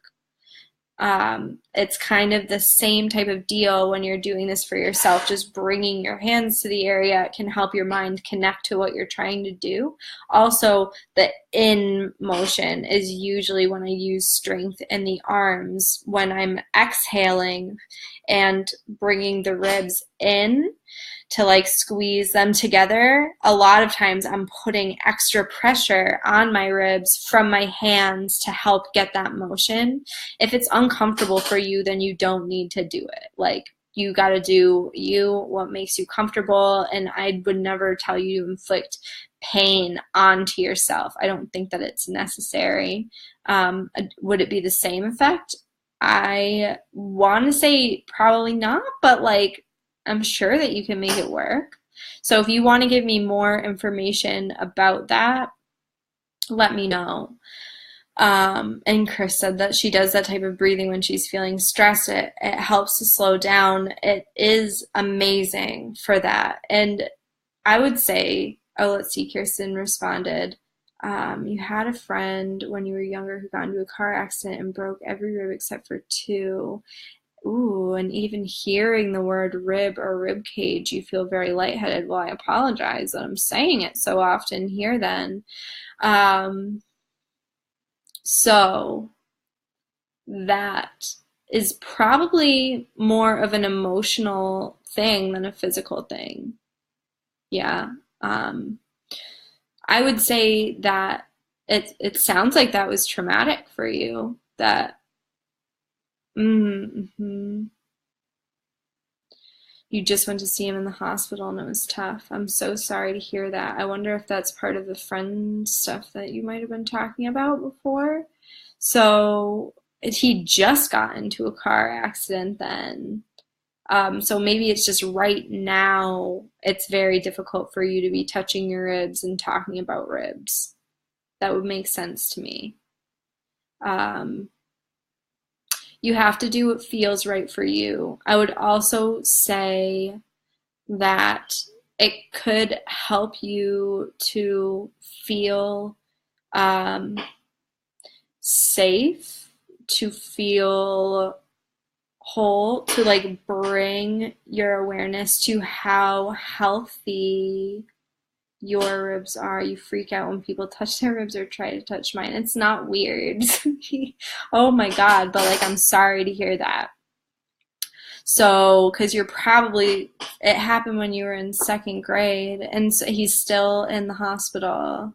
A: It's kind of the same type of deal when you're doing this for yourself. Just bringing your hands to the area can help your mind connect to what you're trying to do. Also, the in motion is usually when I use strength in the arms, when I'm exhaling and bringing the ribs in to like squeeze them together. A lot of times I'm putting extra pressure on my ribs from my hands to help get that motion. If it's uncomfortable for you, then you don't need to do it. Like, you got to do what makes you comfortable, and I would never tell you to inflict pain onto yourself. I don't think that it's necessary. Would it be the same effect? I want to say probably not, but like, I'm sure that you can make it work. So if you want to give me more information about that, let me know. And Chris said that she does that type of breathing when she's feeling stressed. It helps to slow down. It is amazing for that. And I would say, let's see, Kirsten responded, you had a friend when you were younger who got into a car accident and broke every rib except for two. Ooh, and even hearing the word rib or rib cage, you feel very lightheaded. Well, I apologize that I'm saying it so often here then. So that is probably more of an emotional thing than a physical thing. Yeah. I would say that it sounds like that was traumatic for you. That Mm-hmm. You just went to see him in the hospital and it was tough. I'm so sorry to hear that. I wonder if that's part of the friend stuff that you might have been talking about before. So he just got into a car accident then. So maybe it's just right now it's very difficult for you to be touching your ribs and talking about ribs. That would make sense to me. Um, you have to do what feels right for you. I would also say that it could help you to feel safe, to feel whole, to like bring your awareness to how healthy your ribs are. You freak out when people touch their ribs or try to touch mine. It's not weird. Oh my God, but like I'm sorry to hear that. So, because you're probably, it happened when you were in second grade, and so he's still in the hospital.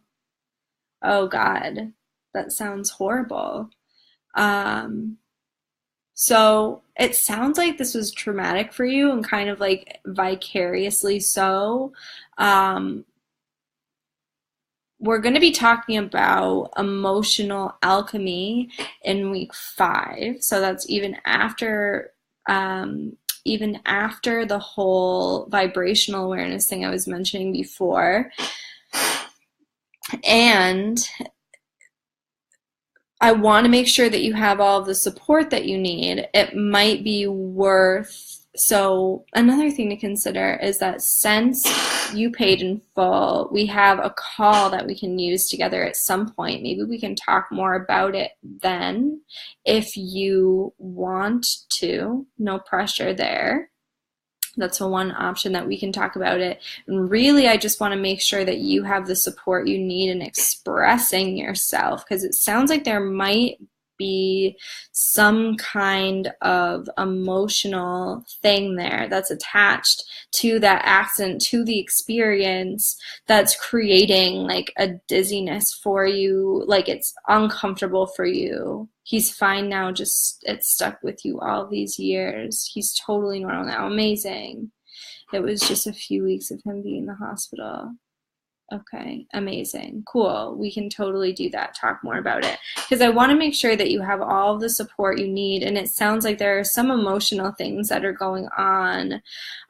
A: Oh God, that sounds horrible. Um, so it sounds like this was traumatic for you and kind of like vicariously so. Um, we're going to be talking about emotional alchemy in week 5. So that's even after the whole vibrational awareness thing I was mentioning before. And I want to make sure that you have all of the support that you need. It might be worth, so another thing to consider is that since you paid in full, we have a call that we can use together at some point. Maybe we can talk more about it then if you want to. No pressure there. That's one option that we can talk about it. And really, I just want to make sure that you have the support you need in expressing yourself, because it sounds like there might be some kind of emotional thing there that's attached to that accident, to the experience, that's creating like a dizziness for you, like it's uncomfortable for you. He's fine now, just it's stuck with you all these years. He's totally normal now. Amazing. It was just a few weeks of him being in the hospital. Okay, amazing. Cool. We can totally do that. Talk more about it. Because I want to make sure that you have all the support you need. And it sounds like there are some emotional things that are going on.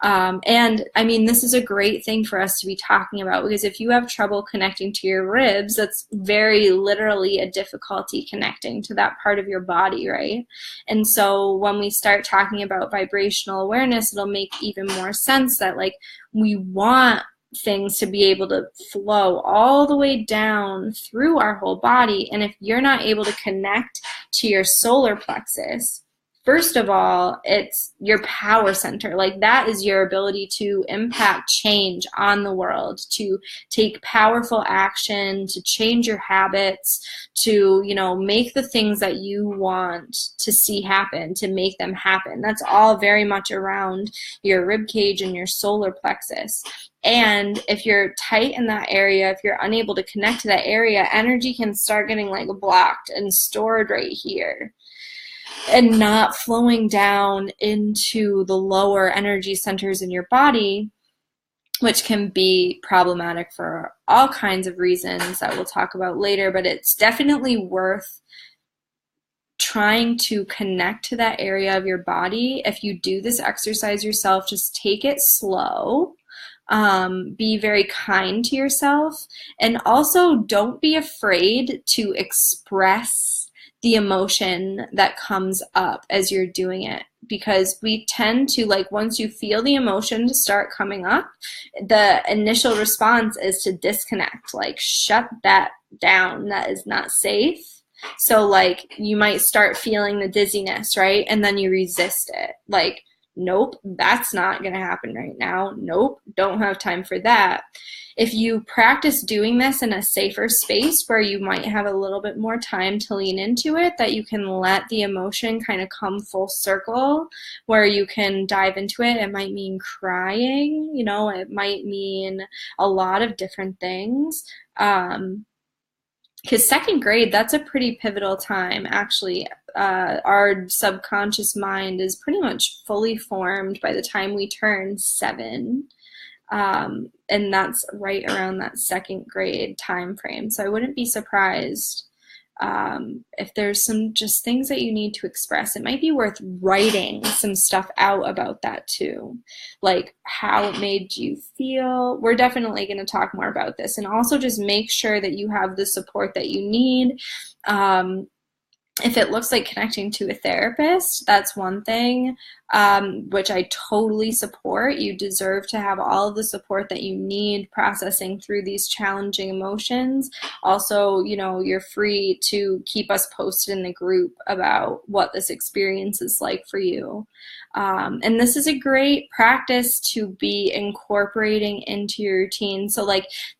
A: And I mean, this is a great thing for us to be talking about, because if you have trouble connecting to your ribs, that's very literally a difficulty connecting to that part of your body, right? And so when we start talking about vibrational awareness, it'll make even more sense that like we want things to be able to flow all the way down through our whole body. And if you're not able to connect to your solar plexus, first of all, it's your power center. Like that is your ability to impact change on the world, to take powerful action, to change your habits, to, you know, make the things that you want to see happen, to make them happen. That's all very much around your rib cage and your solar plexus. And if you're tight in that area, if you're unable to connect to that area, energy can start getting like blocked and stored right here and not flowing down into the lower energy centers in your body, which can be problematic for all kinds of reasons that we'll talk about later. But it's definitely worth trying to connect to that area of your body. If you do this exercise yourself, just take it slow. Be very kind to yourself, and also don't be afraid to express the emotion that comes up as you're doing it, because we tend to, like, once you feel the emotion to start coming up, the initial response is to disconnect, like shut that down. That is not safe. So like you might start feeling the dizziness, right? And then you resist it. Like, nope, that's not going to happen right now. Nope, don't have time for that. If you practice doing this in a safer space where you might have a little bit more time to lean into it, that you can let the emotion kind of come full circle, where you can dive into it. It might mean crying, you know, it might mean a lot of different things. Because second grade, that's a pretty pivotal time, actually. Our subconscious mind is pretty much fully formed by the time we turn 7. And that's right around that second grade time frame. So I wouldn't be surprised if there's some just things that you need to express. It might be worth writing some stuff out about that too, like how it made you feel. We're definitely going to talk more about this, and also just make sure that you have the support that you need. If it looks like connecting to a therapist, that's one thing, which I totally support. You deserve to have all of the support that you need processing through these challenging emotions. Also, you're free to keep us posted in the group about what this experience is like for you. And this is a great practice to be incorporating into your routine. So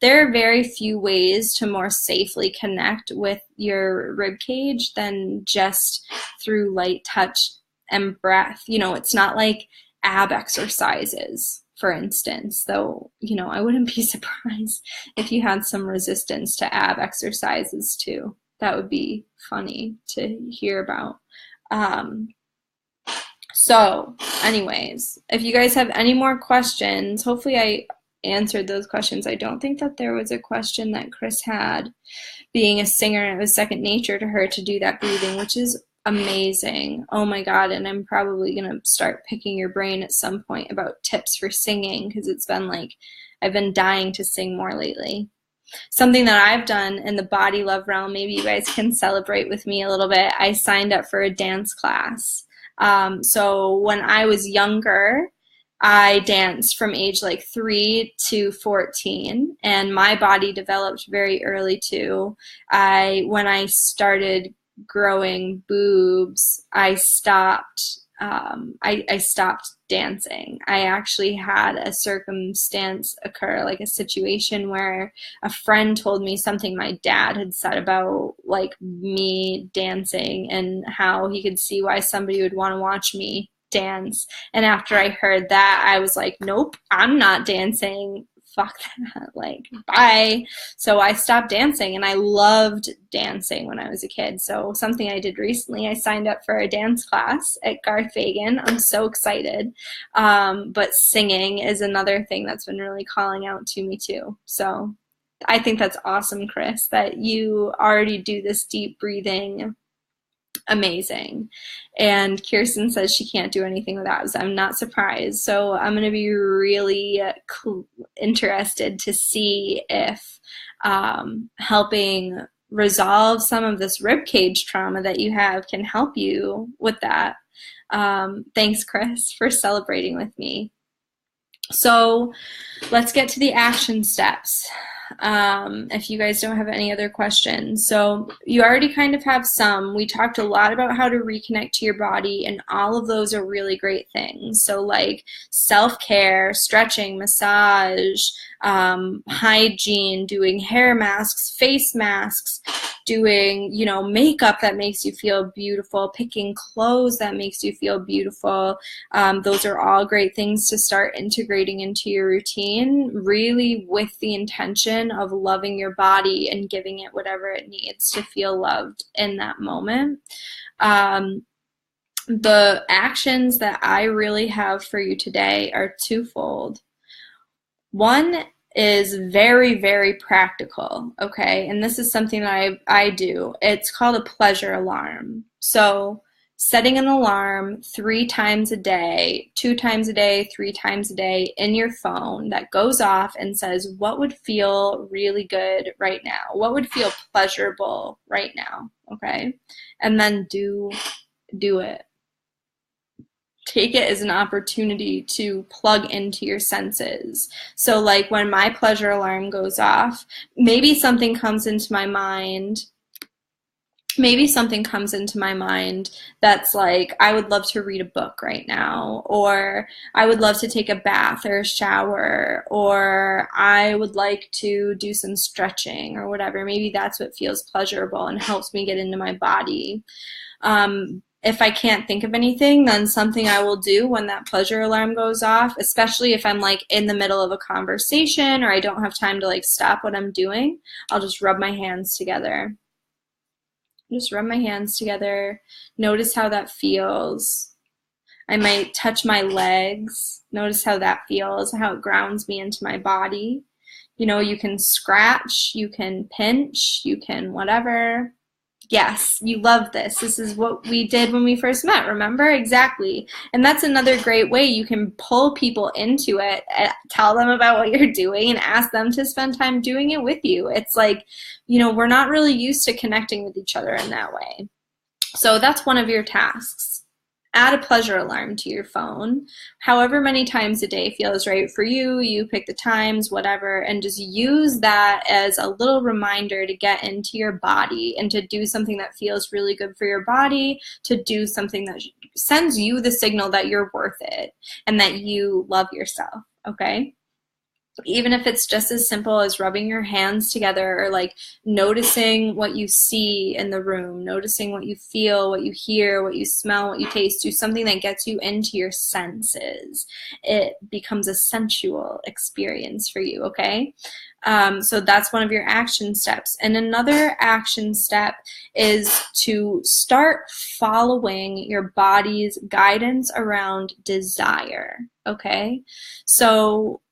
A: there are very few ways to more safely connect with your rib cage than just through light touch and breath. It's not like ab exercises, for instance, though, I wouldn't be surprised if you had some resistance to ab exercises too. That would be funny to hear about. So anyways, if you guys have any more questions, hopefully I answered those questions. I don't think that there was a question that Chris had. Being a singer, it was second nature to her to do that breathing, which is amazing. Oh my God. And I'm probably going to start picking your brain at some point about tips for singing, because it's been I've been dying to sing more lately. Something that I've done in the body love realm, maybe you guys can celebrate with me a little bit. I signed up for a dance class. So when I was younger, I danced from age 3 to 14, and my body developed very early too. When I started growing boobs, I stopped. I stopped dancing. I actually had a circumstance occur, a situation where a friend told me something my dad had said about me dancing and how he could see why somebody would want to watch me dance. And after I heard that, I was like, nope, I'm not dancing. Fuck that. Bye. So I stopped dancing, and I loved dancing when I was a kid. So something I did recently, I signed up for a dance class at Garth Fagan. I'm so excited. But singing is another thing that's been really calling out to me too. So I think that's awesome, Chris, that you already do this deep breathing. Amazing. And Kirsten says she can't do anything without us. I'm not surprised. So I'm going to be really interested to see if helping resolve some of this ribcage trauma that you have can help you with that. Thanks, Chris, for celebrating with me. So let's get to the action steps. If you guys don't have any other questions. So you already kind of have some. We talked a lot about how to reconnect to your body, and all of those are really great things. So self-care, stretching, massage, hygiene, doing hair masks, face masks, doing, makeup that makes you feel beautiful, picking clothes that makes you feel beautiful. Those are all great things to start integrating into your routine, really with the intention of loving your body and giving it whatever it needs to feel loved in that moment. The actions that I really have for you today are twofold. One is very, very practical, okay? And this is something that I do. It's called a pleasure alarm. So setting an alarm 3 times a day, 2 times a day, 3 times a day in your phone that goes off and says, what would feel really good right now? What would feel pleasurable right now, okay? And then do it. Take it as an opportunity to plug into your senses. So when my pleasure alarm goes off, maybe something comes into my mind. That's I would love to read a book right now, or I would love to take a bath or a shower, or I would like to do some stretching or whatever. Maybe that's what feels pleasurable and helps me get into my body. if I can't think of anything, then something I will do when that pleasure alarm goes off, especially if I'm like in the middle of a conversation or I don't have time to like stop what I'm doing, I'll just rub my hands together. Just rub my hands together. Notice how that feels. I might touch my legs. Notice how that feels, how it grounds me into my body. You know, you can scratch, you can pinch, you can whatever. Yes, you love this. This is what we did when we first met, remember? Exactly. And that's another great way you can pull people into it, tell them about what you're doing, and ask them to spend time doing it with you. It's like, you know, we're not really used to connecting with each other in that way. So that's one of your tasks. Add a pleasure alarm to your phone. However many times a day feels right for you, you pick the times, whatever, and just use that as a little reminder to get into your body and to do something that feels really good for your body, to do something that sends you the signal that you're worth it and that you love yourself, okay? Even if it's just as simple as rubbing your hands together or like noticing what you see in the room, noticing what you feel, what you hear, what you smell, what you taste, do something that gets you into your senses. It becomes a sensual experience for you, okay? So that's one of your action steps. And another action step is to start following your body's guidance around desire, okay? So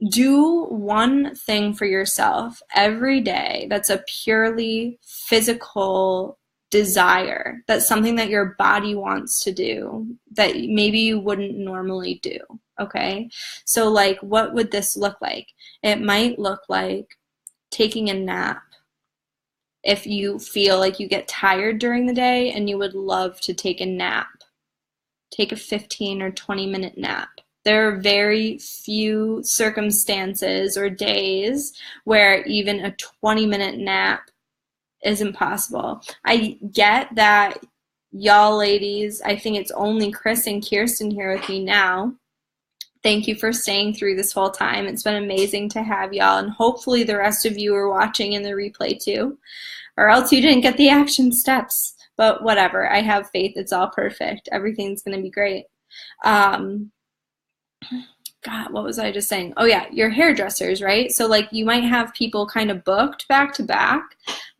A: do one thing for yourself every day that's a purely physical desire. That's something that your body wants to do that maybe you wouldn't normally do, okay? So like, what would this look like? It might look like taking a nap. If you feel like you get tired during the day and you would love to take a nap, take a 15 or 20-minute nap. There are very few circumstances or days where even a 20-minute nap is impossible. I get that y'all ladies, I think it's only Chris and Kirsten here with me now. Thank you for staying through this whole time. It's been amazing to have y'all, and hopefully the rest of you are watching in the replay too, or else you didn't get the action steps. But whatever, I have faith it's all perfect. Everything's going to be great. God, what was I just saying? Oh yeah, your hairdressers, right? So like you might have people kind of booked back to back,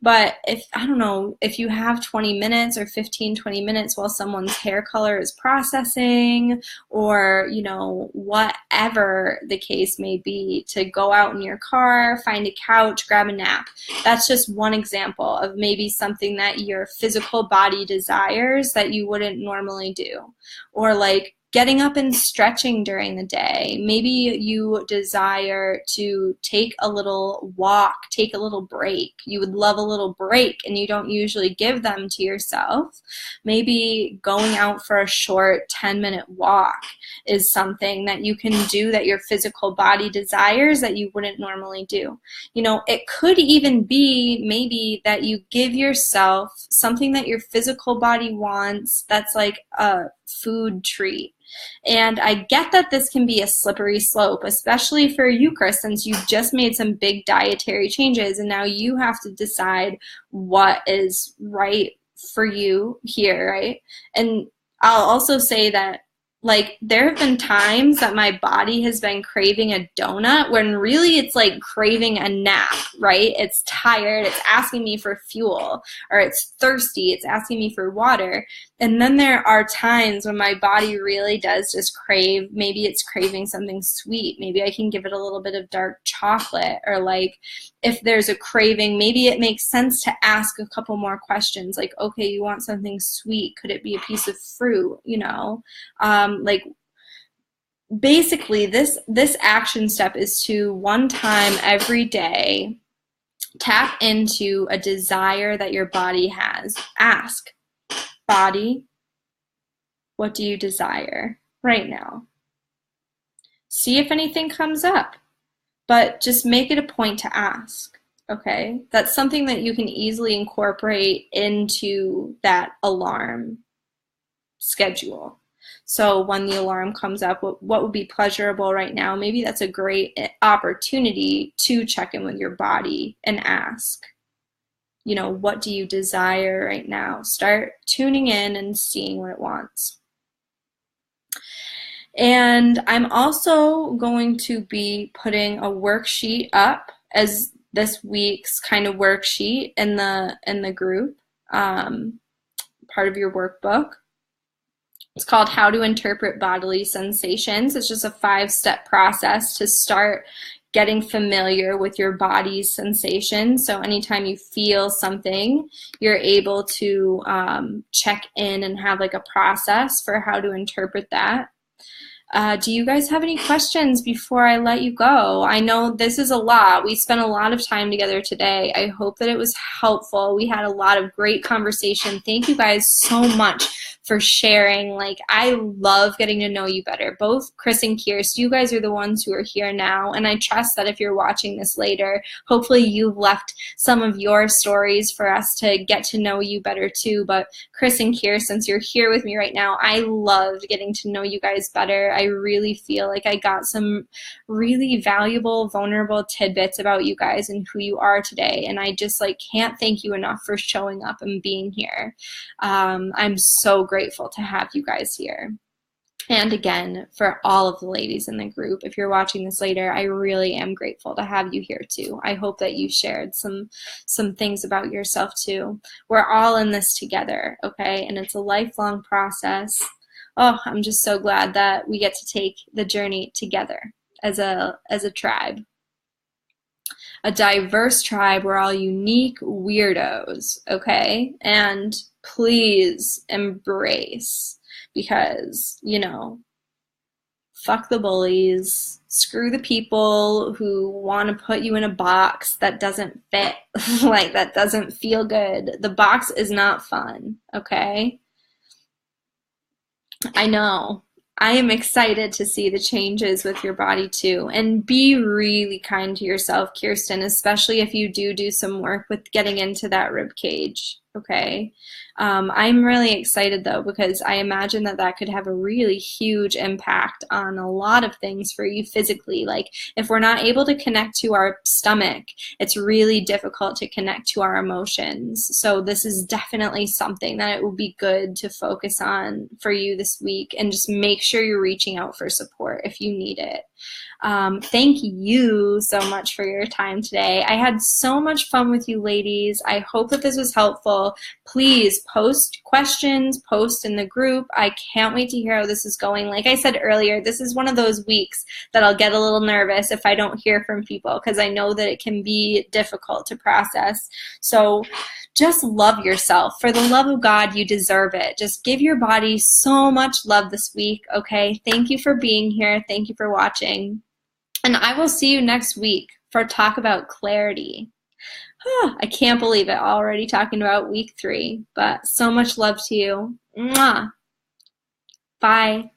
A: but if, I don't know, if you have 20 minutes or 15, 20 minutes while someone's hair color is processing, or, you know, whatever the case may be, to go out in your car, find a couch, grab a nap. That's just one example of maybe something that your physical body desires that you wouldn't normally do. Or like getting up and stretching during the day. Maybe you desire to take a little walk, take a little break. You would love a little break and you don't usually give them to yourself. Maybe going out for a short 10-minute walk is something that you can do that your physical body desires that you wouldn't normally do. You know, it could even be maybe that you give yourself something that your physical body wants that's like a food treat. And I get that this can be a slippery slope, especially for you, Chris, since you've just made some big dietary changes and now you have to decide what is right for you here, right? And I'll also say that, like, there have been times that my body has been craving a donut when really it's like craving a nap, right? It's tired, it's asking me for fuel, or it's thirsty, it's asking me for water. And then there are times when my body really does just crave, maybe it's craving something sweet. Maybe I can give it a little bit of dark chocolate, or like if there's a craving, maybe it makes sense to ask a couple more questions. Like, okay, you want something sweet. Could it be a piece of fruit? You know, like basically this action step is to one time every day tap into a desire that your body has. Ask, body, what do you desire right now? See if anything comes up, but just make it a point to ask, okay? That's something that you can easily incorporate into that alarm schedule. So when the alarm comes up, what would be pleasurable right now? Maybe that's a great opportunity to check in with your body and ask. what do you desire right now? Start tuning in and seeing what it wants. And I'm also going to be putting a worksheet up as this week's kind of worksheet in the group, part of your workbook. It's called How to Interpret Bodily Sensations. It's just a 5-step process to start getting familiar with your body's sensations. So anytime you feel something, you're able to check in and have like a process for how to interpret that. Do you guys have any questions before I let you go? I know this is a lot. We spent a lot of time together today. I hope that it was helpful. We had a lot of great conversation. Thank you guys so much for sharing. Like, I love getting to know you better. Both Chris and Kirst, you guys are the ones who are here now, and I trust that if you're watching this later, hopefully you've left some of your stories for us to get to know you better too. But Chris and Kirst, since you're here with me right now, I loved getting to know you guys better. I really feel like I got some really valuable, vulnerable tidbits about you guys and who you are today, and I just can't thank you enough for showing up and being here. I'm so grateful to have you guys here. And again, for all of the ladies in the group, if you're watching this later, I really am grateful to have you here too. I hope that you shared some things about yourself too. We're all in this together, okay? And it's a lifelong process. Oh, I'm just so glad that we get to take the journey together as a tribe. A diverse tribe. We're all unique weirdos, okay? And please embrace, because, fuck the bullies, screw the people who want to put you in a box that doesn't fit, that doesn't feel good. The box is not fun, okay? I know. I am excited to see the changes with your body too. And be really kind to yourself, Kirsten, especially if you do some work with getting into that rib cage, okay? I'm really excited though, because I imagine that could have a really huge impact on a lot of things for you physically. Like, if we're not able to connect to our stomach, it's really difficult to connect to our emotions. So this is definitely something that it will be good to focus on for you this week, and just make sure you're reaching out for support if you need it. Thank you so much for your time today. I had so much fun with you ladies. I hope that this was helpful. Please post questions, post in the group. I can't wait to hear how this is going. Like I said earlier, this is one of those weeks that I'll get a little nervous if I don't hear from people, because I know that it can be difficult to process. So just love yourself. For the love of God, you deserve it. Just give your body so much love this week, okay? Thank you for being here. Thank you for watching. And I will see you next week for Talk About Clarity. I can't believe it, already talking about week 3, but so much love to you. Mwah. Bye.